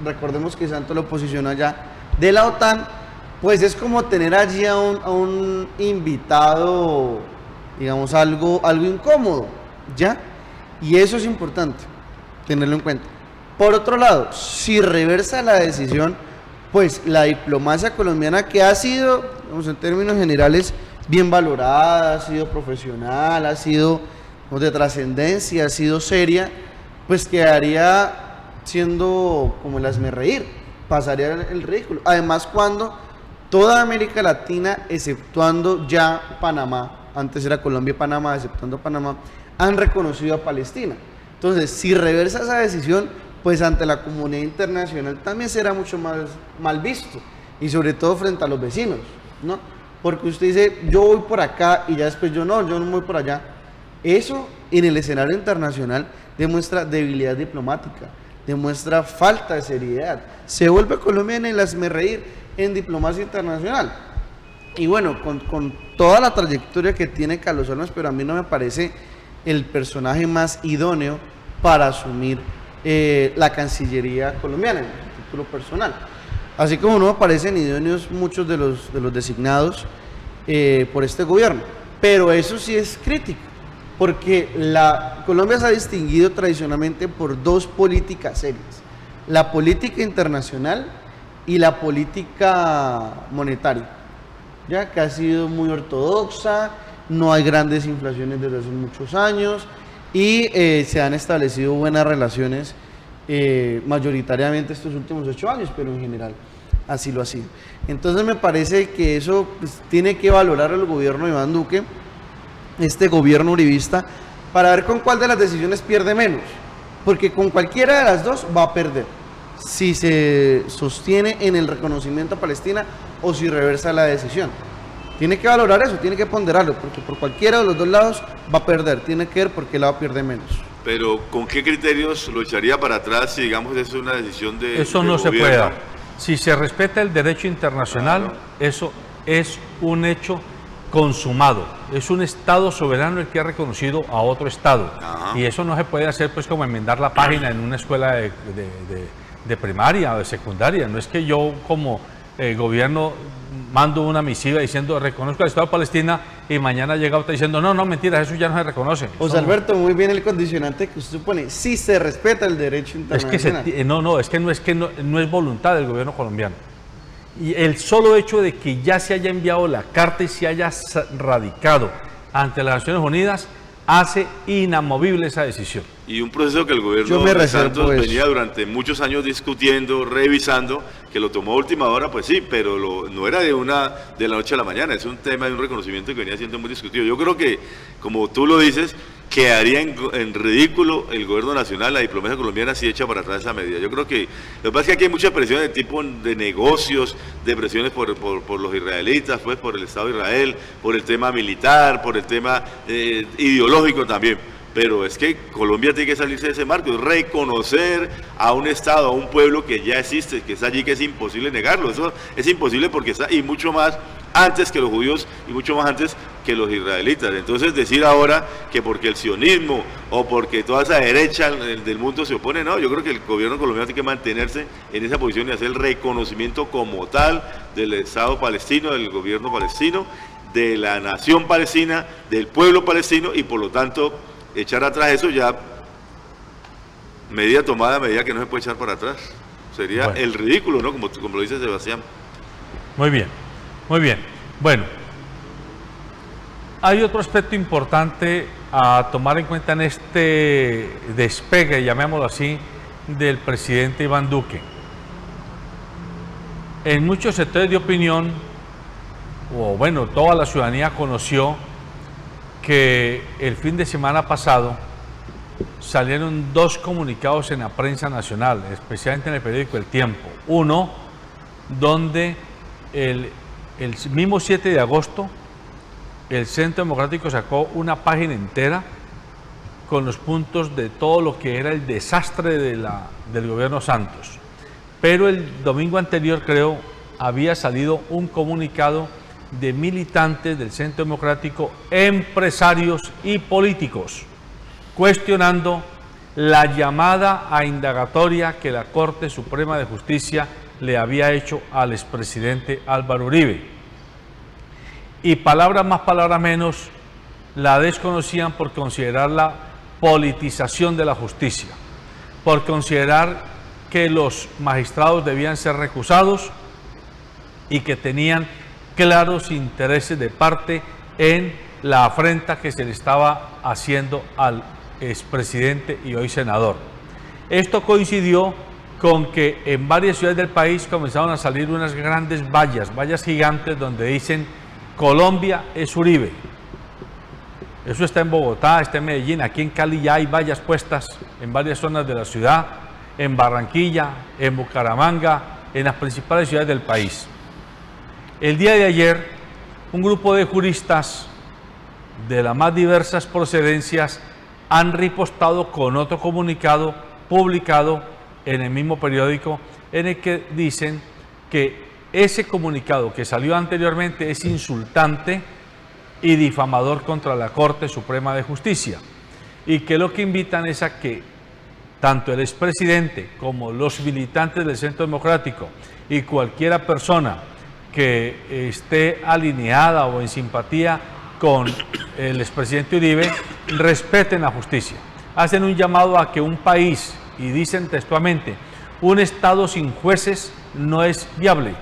recordemos que Santos lo posicionó allá, de la OTAN, pues es como tener allí a un invitado, digamos, algo incómodo, ¿ya? Y eso es importante, tenerlo en cuenta. Por otro lado, si reversa la decisión, pues la diplomacia colombiana, que ha sido, digamos, en términos generales, bien valorada, ha sido profesional, ha sido de trascendencia, ha sido seria, pues quedaría siendo como el hazmerreír, pasaría el ridículo. Además, cuando toda América Latina, exceptuando ya Panamá, antes era Colombia y Panamá, exceptuando Panamá, han reconocido a Palestina. Entonces, si reversa esa decisión, pues ante la comunidad internacional también será mucho más mal visto, y sobre todo frente a los vecinos, ¿no? Porque usted dice, yo voy por acá y ya después yo no voy por allá. Eso en el escenario internacional demuestra debilidad diplomática, demuestra falta de seriedad. Se vuelve Colombia en el hazmerreír en diplomacia internacional. Y bueno, con toda la trayectoria que tiene Carlos Holmes, pero a mí no me parece el personaje más idóneo para asumir la Cancillería colombiana, en título personal. Así como no me parecen idóneos muchos de los designados por este gobierno. Pero eso sí es crítico, porque Colombia se ha distinguido tradicionalmente por dos políticas serias: la política internacional y la política monetaria, ya que ha sido muy ortodoxa, no hay grandes inflaciones desde hace muchos años y se han establecido buenas relaciones mayoritariamente estos últimos 8 años, pero en general así lo ha sido. Entonces me parece que eso pues, tiene que valorar el gobierno de Iván Duque, este gobierno uribista, para ver con cuál de las decisiones pierde menos, porque con cualquiera de las dos va a perder, si se sostiene en el reconocimiento a Palestina o si reversa la decisión. Tiene que valorar eso, tiene que ponderarlo, porque por cualquiera de los dos lados va a perder, tiene que ver por qué lado pierde menos. Pero ¿con qué criterios lo echaría para atrás si, digamos, es una decisión de Eso no se gobierno? puede dar. Si se respeta el derecho internacional, Claro. eso es un hecho consumado. Es un Estado soberano el que ha reconocido a otro Estado. Ajá. Y eso no se puede hacer pues como enmendar la página en una escuela de primaria o de secundaria. No es que yo como gobierno mando una misiva diciendo reconozco al Estado de Palestina y mañana llega otra diciendo no, mentiras, eso ya no se reconoce. José Alberto, muy bien el condicionante que usted pone, si se respeta el derecho Es que internacional. no es voluntad del gobierno colombiano. Y el solo hecho de que ya se haya enviado la carta y se haya radicado ante las Naciones Unidas hace inamovible esa decisión. Y un proceso que el Yo gobierno me de reservo Santos eso. venía durante muchos años discutiendo, revisando, que lo tomó a última hora, pues sí, pero no era de la noche a la mañana, es un tema de un reconocimiento que venía siendo muy discutido. Yo creo que, como tú lo dices, quedaría en ridículo el gobierno nacional, la diplomacia colombiana, si echa para atrás esa medida. Yo creo que lo que pasa es que aquí hay mucha presión de tipo de negocios, de presiones por los israelitas, pues por el Estado de Israel, por el tema militar, por el tema ideológico también. Pero es que Colombia tiene que salirse de ese marco, es reconocer a un Estado, a un pueblo que ya existe, que está allí, que es imposible negarlo. Eso es imposible porque está, y mucho más antes que los judíos y mucho más antes que los israelitas. Entonces decir ahora que porque el sionismo o porque toda esa derecha del mundo se opone, no, yo creo que el gobierno colombiano tiene que mantenerse en esa posición y hacer el reconocimiento como tal del Estado palestino, del gobierno palestino, de la nación palestina, del pueblo palestino, y por lo tanto echar atrás eso ya, medida tomada, medida que no se puede echar para atrás. Sería Bueno. el ridículo, ¿no? Como lo dice Sebastián. Muy bien, muy bien. Bueno, hay otro aspecto importante a tomar en cuenta en este despegue, llamémoslo así, del presidente Iván Duque. En muchos sectores de opinión, o bueno, toda la ciudadanía conoció que el fin de semana pasado salieron dos comunicados en la prensa nacional, especialmente en el periódico El Tiempo. Uno, donde el mismo 7 de agosto, el Centro Democrático sacó una página entera con los puntos de todo lo que era el desastre del gobierno Santos. Pero el domingo anterior, creo, había salido un comunicado de militantes del Centro Democrático, empresarios y políticos, cuestionando la llamada a indagatoria que la Corte Suprema de Justicia le había hecho al expresidente Álvaro Uribe. Y palabras más, palabras menos, la desconocían por considerarla politización de la justicia, por considerar que los magistrados debían ser recusados y que tenían claros intereses de parte en la afrenta que se le estaba haciendo al expresidente y hoy senador. Esto coincidió con que en varias ciudades del país comenzaron a salir unas grandes vallas gigantes donde dicen Colombia es Uribe. Eso está en Bogotá, está en Medellín, aquí en Cali ya hay vallas puestas en varias zonas de la ciudad, en Barranquilla, en Bucaramanga, en las principales ciudades del país. El día de ayer, un grupo de juristas de las más diversas procedencias han ripostado con otro comunicado publicado en el mismo periódico, en el que dicen que ese comunicado que salió anteriormente es insultante y difamador contra la Corte Suprema de Justicia, y que lo que invitan es a que tanto el expresidente como los militantes del Centro Democrático y cualquiera persona que esté alineada o en simpatía con el expresidente Uribe respeten la justicia. Hacen un llamado a que un país, y dicen textualmente, un Estado sin jueces no es viable.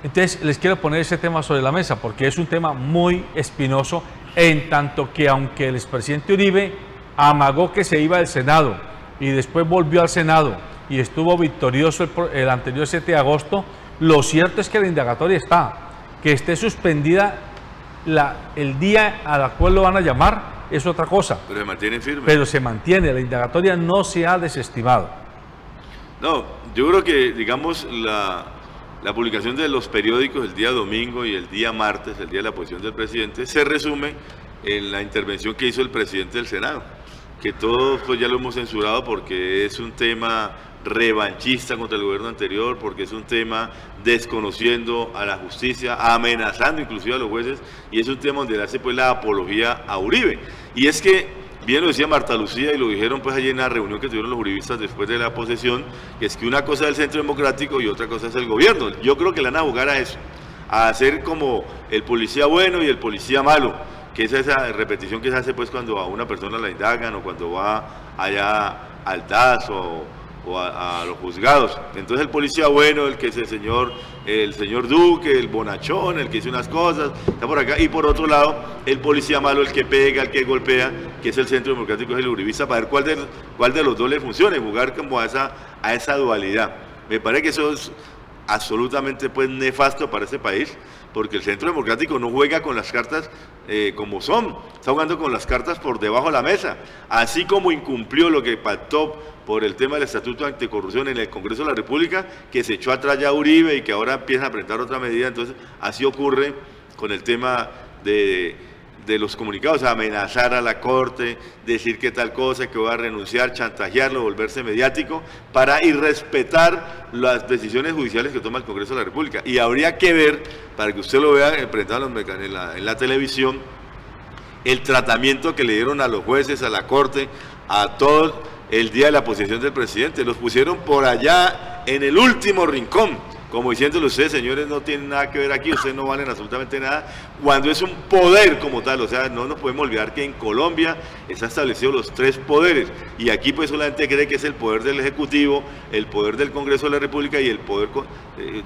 Entonces les quiero poner ese tema sobre la mesa porque es un tema muy espinoso, en tanto que aunque el expresidente Uribe amagó que se iba del Senado y después volvió al Senado y estuvo victorioso el anterior 7 de agosto, lo cierto es que la indagatoria está. Que esté suspendida el día al cual lo van a llamar es otra cosa. Pero se mantiene firme. Pero se mantiene, la indagatoria no se ha desestimado. No, yo creo que, digamos, la publicación de los periódicos el día domingo y el día martes, el día de la posición del presidente, se resume en la intervención que hizo el presidente del Senado. que todos pues ya lo hemos censurado porque es un tema revanchista contra el gobierno anterior, porque es un tema desconociendo a la justicia, amenazando inclusive a los jueces, y es un tema donde le hace pues la apología a Uribe. Y es que, bien lo decía Marta Lucía y lo dijeron pues allí en la reunión que tuvieron los uribistas después de la posesión, que es que una cosa es el Centro Democrático y otra cosa es el gobierno. Yo creo que le van a jugar a eso, a hacer como el policía bueno y el policía malo, que es esa repetición que se hace pues cuando a una persona la indagan o cuando va allá al DAS o a los juzgados. Entonces el policía bueno, el que es el señor Duque, el bonachón, el que hizo unas cosas, está por acá, y por otro lado el policía malo, el que pega, el que golpea, que es el Centro Democrático, es el uribista, para ver cuál de los dos le funciona, y jugar como a esa dualidad. Me parece que eso es absolutamente pues nefasto para este país, porque el Centro Democrático no juega con las cartas como son, está jugando con las cartas por debajo de la mesa, así como incumplió lo que pactó por el tema del Estatuto Anticorrupción en el Congreso de la República, que se echó atrás ya Uribe y que ahora empieza a presentar otra medida. Entonces así ocurre con el tema de los comunicados, amenazar a la Corte, decir que tal cosa, que va a renunciar, chantajearlo, volverse mediático, para irrespetar las decisiones judiciales que toma el Congreso de la República. Y habría que ver, para que usted lo vea presentado en la televisión, el tratamiento que le dieron a los jueces, a la Corte, a todos el día de la posesión del presidente. Los pusieron por allá en el último rincón, como diciéndole: ustedes, señores, no tienen nada que ver aquí, ustedes no valen absolutamente nada, cuando es un poder como tal. O sea, no nos podemos olvidar que en Colombia está establecido los 3 poderes, y aquí pues solamente cree que es el poder del Ejecutivo, el poder del Congreso de la República, y el poder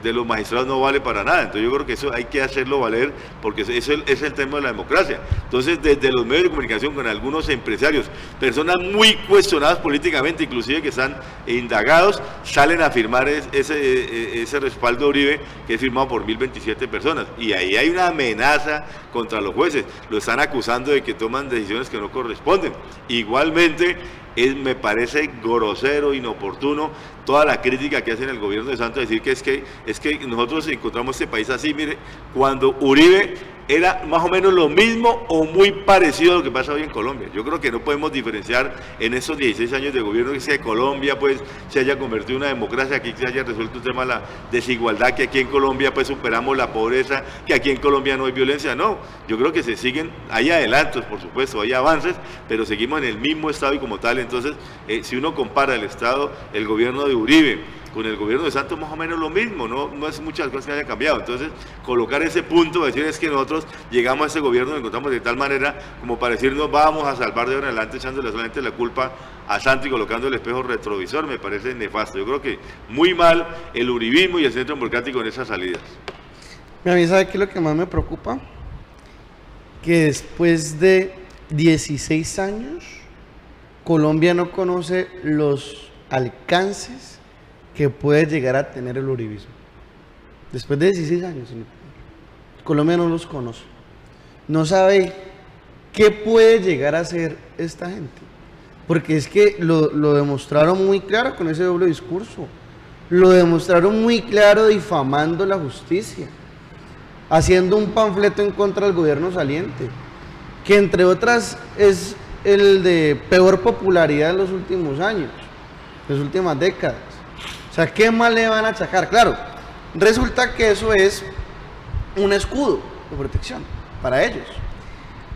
de los magistrados no vale para nada. Entonces yo creo que eso hay que hacerlo valer, porque eso es el tema de la democracia. Entonces, desde los medios de comunicación, con algunos empresarios, personas muy cuestionadas políticamente, inclusive que están indagados, salen a firmar ese respaldo a Uribe, que es firmado por 1027 personas, y ahí hay una amenaza contra los jueces. Lo están acusando de que toman decisiones que no corresponden. Igualmente, me parece grosero, inoportuno, toda la crítica que hacen el gobierno de Santos, decir que es que nosotros encontramos este país así. Mire, cuando Uribe era más o menos lo mismo o muy parecido a lo que pasa hoy en Colombia. Yo creo que no podemos diferenciar en esos 16 años de gobierno que Colombia pues se haya convertido en una democracia, aquí se haya resuelto el tema de la desigualdad, que aquí en Colombia pues superamos la pobreza, que aquí en Colombia no hay violencia. No, yo creo que se siguen, hay adelantos por supuesto, hay avances, pero seguimos en el mismo estado y como tal. Entonces, si uno compara el estado, el gobierno de Uribe con el gobierno de Santos, más o menos lo mismo, no es muchas cosas que hayan cambiado. Entonces, colocar ese punto, decir es que nosotros llegamos a ese gobierno, lo encontramos de tal manera como para decirnos vamos a salvar de ahora en adelante, echándole solamente la culpa a Santos y colocando el espejo retrovisor, me parece nefasto. Yo creo que muy mal el uribismo y el Centro Democrático en esas salidas. A mí, ¿sabe qué es lo que más me preocupa? Que después de 16 años, Colombia no conoce los alcances que puede llegar a tener el uribismo. Después de 16 años, Colombia no los conoce. No sabe qué puede llegar a hacer esta gente. Porque es que lo demostraron muy claro con ese doble discurso. Lo demostraron muy claro difamando la justicia, haciendo un panfleto en contra del gobierno saliente, que entre otras es el de peor popularidad en los últimos años, las últimas décadas. O sea, ¿qué más le van a achacar? Claro, resulta que eso es un escudo de protección para ellos.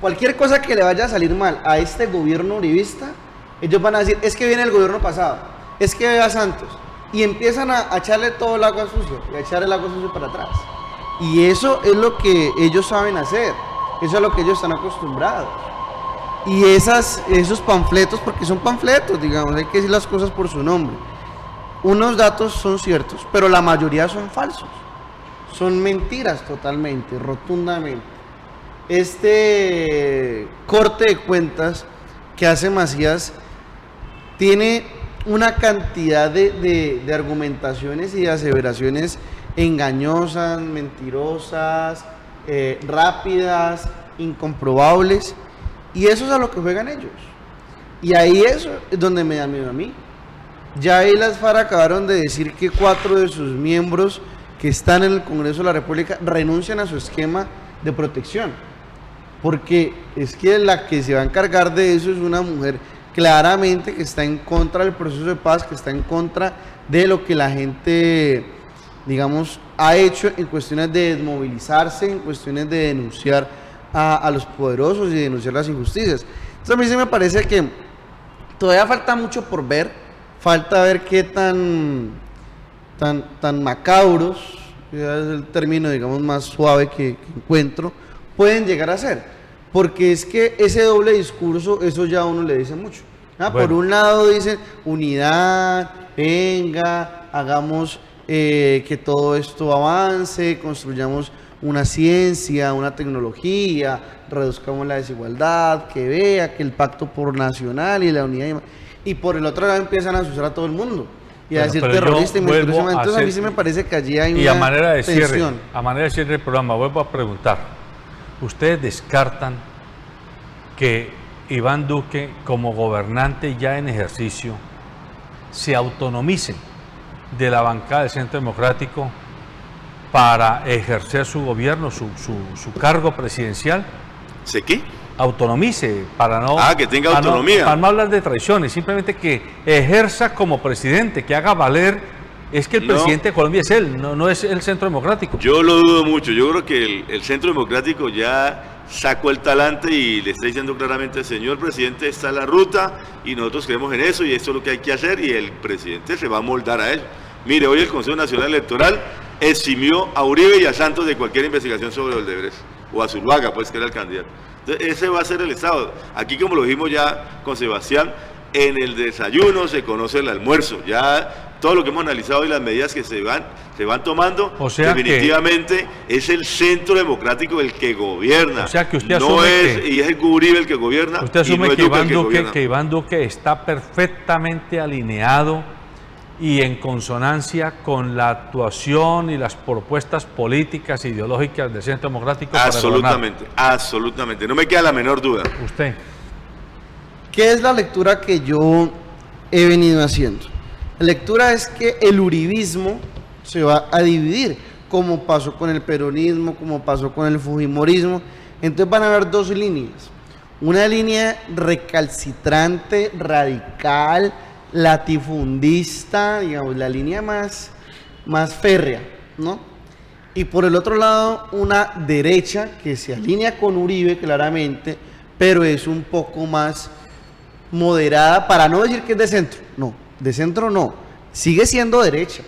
Cualquier cosa que le vaya a salir mal a este gobierno uribista, ellos van a decir, es que viene el gobierno pasado, es que vea Santos, y empiezan a echarle todo el agua sucio, y a echar el agua sucio para atrás. Y eso es lo que ellos saben hacer, eso es lo que ellos están acostumbrados. Y esos panfletos, porque son panfletos, digamos, hay que decir las cosas por su nombre. Unos datos son ciertos, pero la mayoría son falsos. Son mentiras totalmente, rotundamente. Este corte de cuentas que hace Macías tiene una cantidad de argumentaciones y de aseveraciones engañosas, mentirosas, rápidas, incomprobables, y eso es a lo que juegan ellos. Y ahí eso es donde me da miedo a mí. Ya ahí las FARC acabaron de decir que 4 de sus miembros que están en el Congreso de la República renuncian a su esquema de protección, porque es que la que se va a encargar de eso es una mujer claramente que está en contra del proceso de paz, que está en contra de lo que la gente, digamos, ha hecho en cuestiones de desmovilizarse, en cuestiones de denunciar a los poderosos y denunciar las injusticias. Entonces a mí sí me parece que todavía falta mucho por ver, falta ver qué tan macabros, ya es el término, digamos, más suave que encuentro, pueden llegar a ser. Porque es que ese doble discurso, eso ya a uno le dice mucho. Bueno. Por un lado dicen unidad, venga, hagamos que todo esto avance, construyamos una ciencia, una tecnología, reduzcamos la desigualdad, que vea que el pacto por nacional y la unidad. Y por el otro lado empiezan a asustar a todo el mundo y a decir terrorista y militarismo. Entonces a mí sí me parece que allí hay una a manera de tensión. A manera de cierre del programa, vuelvo a preguntar. ¿Ustedes descartan que Iván Duque, como gobernante ya en ejercicio, se autonomice de la bancada del Centro Democrático para ejercer su gobierno, su cargo presidencial? ¿Sé qué? Autonomice, para no... que tenga autonomía. Para no hablar de traiciones, simplemente que ejerza como presidente, que haga valer. Es que el presidente de Colombia es él, no es el Centro Democrático. Yo lo dudo mucho. Yo creo que el Centro Democrático ya sacó el talante y le está diciendo claramente, señor presidente, esta es la ruta y nosotros creemos en eso y esto es lo que hay que hacer, y el presidente se va a moldar a él. Mire, hoy el Consejo Nacional Electoral eximió a Uribe y a Santos de cualquier investigación sobre Odebrecht, o a Zuluaga, pues, que era el candidato. Entonces, ese va a ser el Estado. Aquí, como lo dijimos ya con Sebastián, en el desayuno se conoce el almuerzo. Ya todo lo que hemos analizado y las medidas que se van tomando, o sea, definitivamente es el Centro Democrático el que gobierna. O sea, que usted no asume es, y es el Uribe el que gobierna. Usted asume y no es que Iván Duque está perfectamente alineado y en consonancia con la actuación y las propuestas políticas e ideológicas del Centro Democrático. Absolutamente, absolutamente. No me queda la menor duda. ¿Usted? ¿Qué es la lectura que yo he venido haciendo? La lectura es que el uribismo se va a dividir, como pasó con el peronismo, como pasó con el fujimorismo. Entonces van a haber dos líneas. Una línea recalcitrante, radical, latifundista, digamos, la línea más férrea, ¿no? Y por el otro lado, una derecha que se alinea con Uribe claramente, pero es un poco más moderada, para no decir que es de centro, no, de centro no, sigue siendo derecha,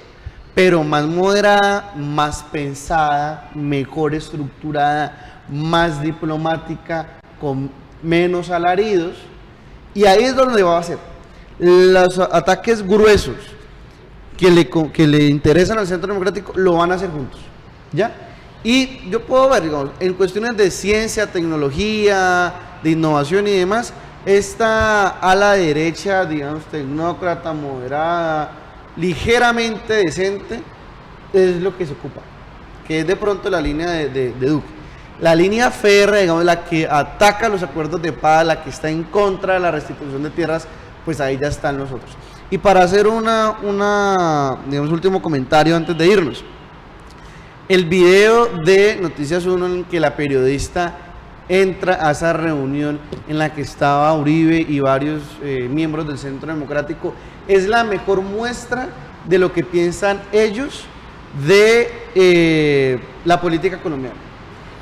pero más moderada, más pensada, mejor estructurada, más diplomática, con menos alaridos, y ahí es donde va a ser. Los ataques gruesos que le interesan al Centro Democrático lo van a hacer juntos, ¿ya? Y yo puedo ver, digamos, en cuestiones de ciencia, tecnología, de innovación y demás, esta ala derecha, digamos, tecnócrata, moderada, ligeramente decente, es lo que se ocupa, que es de pronto la línea de Duque. La línea férrea, digamos, la que ataca los acuerdos de paz, la que está en contra de la restitución de tierras, pues ahí ya están los otros. Y para hacer digamos, último comentario antes de irnos, el video de Noticias 1 en que la periodista entra a esa reunión en la que estaba Uribe y varios miembros del Centro Democrático es la mejor muestra de lo que piensan ellos de la política colombiana.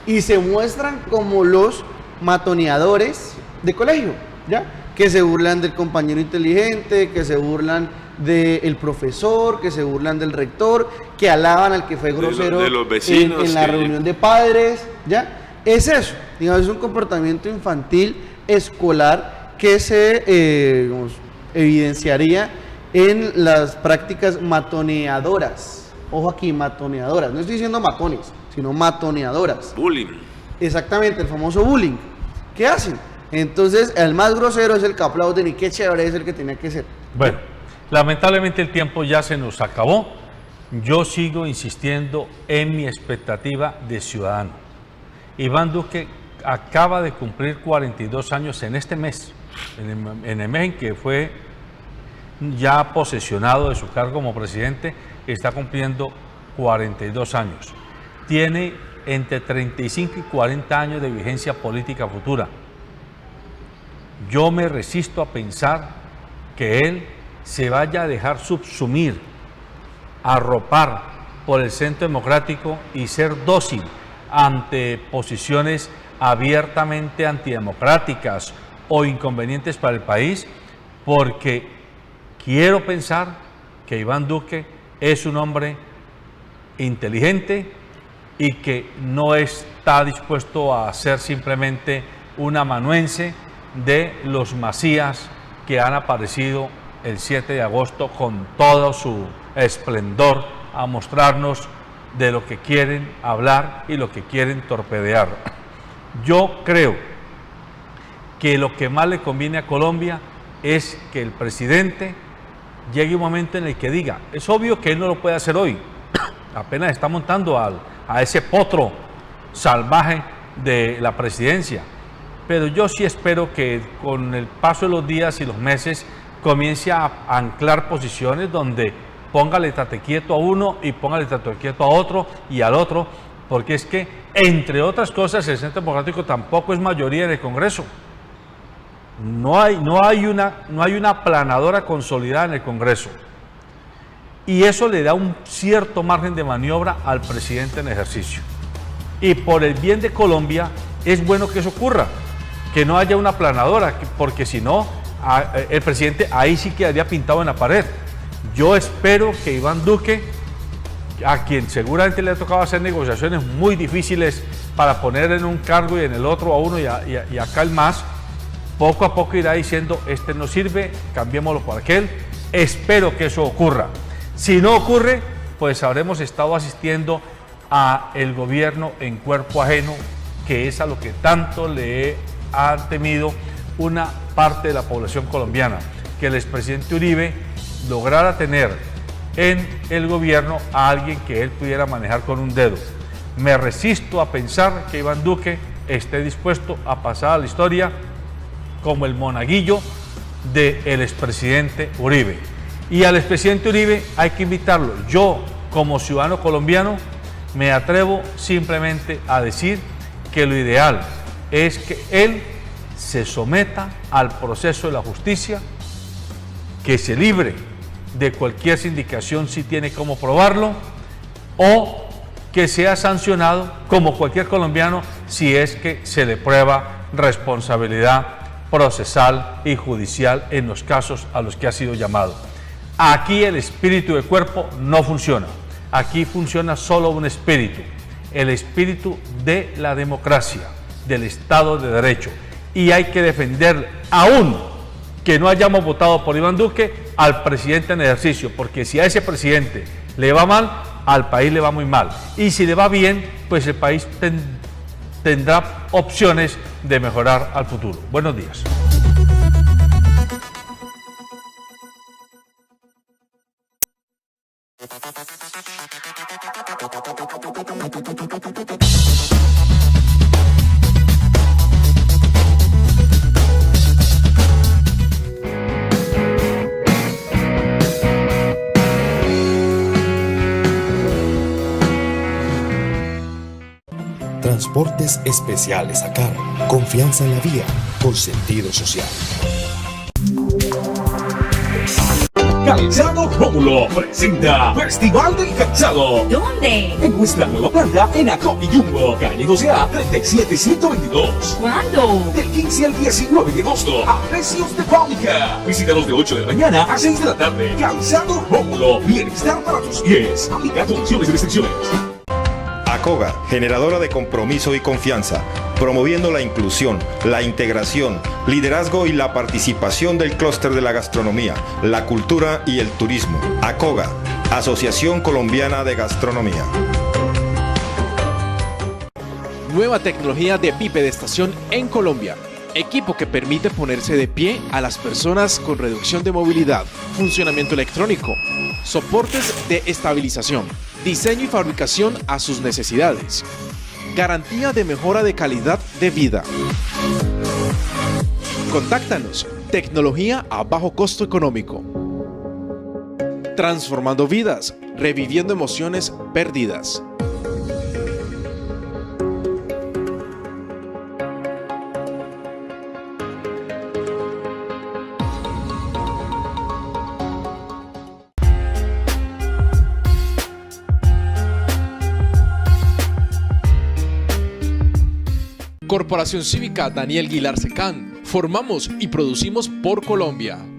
Y se muestran como los matoneadores de colegio, ¿ya? Que se burlan del compañero inteligente, que se burlan del profesor, que se burlan del rector, que alaban al que fue grosero de los vecinos, en la reunión de padres, ¿ya? Es eso, digamos, es un comportamiento infantil escolar que se digamos, evidenciaría en las prácticas matoneadoras. Ojo aquí, matoneadoras, no estoy diciendo matones, sino matoneadoras. Bullying. Exactamente, el famoso bullying. ¿Qué hacen? Entonces, el más grosero es el que aplauden y qué chévere es el que tenía que ser. Bueno, lamentablemente el tiempo ya se nos acabó. Yo sigo insistiendo en mi expectativa de ciudadano. Iván Duque acaba de cumplir 42 años en este mes, en el mes en que fue ya posesionado de su cargo como presidente, está cumpliendo 42 años. Tiene entre 35 y 40 años de vigencia política futura. Yo me resisto a pensar que él se vaya a dejar subsumir, arropar por el Centro Democrático y ser dócil ante posiciones abiertamente antidemocráticas o inconvenientes para el país, porque quiero pensar que Iván Duque es un hombre inteligente y que no está dispuesto a ser simplemente un amanuense de los Macías que han aparecido el 7 de agosto con todo su esplendor a mostrarnos de lo que quieren hablar y lo que quieren torpedear. Yo creo que lo que más le conviene a Colombia es que el presidente llegue un momento en el que diga, es obvio que él no lo puede hacer hoy, apenas está montando a ese potro salvaje de la presidencia, pero yo sí espero que con el paso de los días y los meses comience a anclar posiciones donde póngale tate quieto a uno y póngale tate quieto a otro y al otro, porque es que, entre otras cosas, el Centro Democrático tampoco es mayoría en el Congreso. No hay una aplanadora consolidada en el Congreso. Y eso le da un cierto margen de maniobra al presidente en ejercicio. Y por el bien de Colombia es bueno que eso ocurra, que no haya una aplanadora, porque si no, el presidente ahí sí quedaría pintado en la pared. Yo espero que Iván Duque, a quien seguramente le ha tocado hacer negociaciones muy difíciles para poner en un cargo y en el otro a uno y acá el más, poco a poco irá diciendo, este no sirve, cambiémoslo por aquel. Espero que eso ocurra. Si no ocurre, pues habremos estado asistiendo a el gobierno en cuerpo ajeno, que es a lo que tanto le ha temido una parte de la población colombiana, que el expresidente Uribe lograra tener en el gobierno a alguien que él pudiera manejar con un dedo. Me resisto a pensar que Iván Duque esté dispuesto a pasar a la historia como el monaguillo del expresidente Uribe. Y al expresidente Uribe hay que invitarlo. Yo, como ciudadano colombiano, me atrevo simplemente a decir que lo ideal es que él se someta al proceso de la justicia, que se libre de cualquier sindicación si tiene cómo probarlo, o que sea sancionado como cualquier colombiano si es que se le prueba responsabilidad procesal y judicial en los casos a los que ha sido llamado. Aquí el espíritu de cuerpo no funciona. Aquí funciona solo un espíritu, el espíritu de la democracia, del Estado de Derecho. Y hay que defender, aún que no hayamos votado por Iván Duque, al presidente en ejercicio, porque si a ese presidente le va mal, al país le va muy mal. Y si le va bien, pues el país tendrá opciones de mejorar al futuro. Buenos días. Transportes especiales a cargo. Confianza en la vía con sentido social. Calzado Rómulo presenta Festival del Calzado. ¿Dónde? En nuestra nueva planta en Acopi Jumbo, calle 12A 37122. ¿Cuándo? Del 15 al 19 de agosto, a precios de fábrica. Visítanos de 8 de la mañana a 6 de la tarde. Calzado Rómulo, bienestar para tus pies. Aplica condiciones y restricciones. ACOGA, generadora de compromiso y confianza, promoviendo la inclusión, la integración, liderazgo y la participación del clúster de la gastronomía, la cultura y el turismo. ACOGA, Asociación Colombiana de Gastronomía. Nueva tecnología de pipe de estación en Colombia. Equipo que permite ponerse de pie a las personas con reducción de movilidad, funcionamiento electrónico, soportes de estabilización, diseño y fabricación a sus necesidades, garantía de mejora de calidad de vida. Contáctanos, tecnología a bajo costo económico. Transformando vidas, reviviendo emociones perdidas. Corporación Cívica Daniel Guilar Secán. Formamos y producimos por Colombia.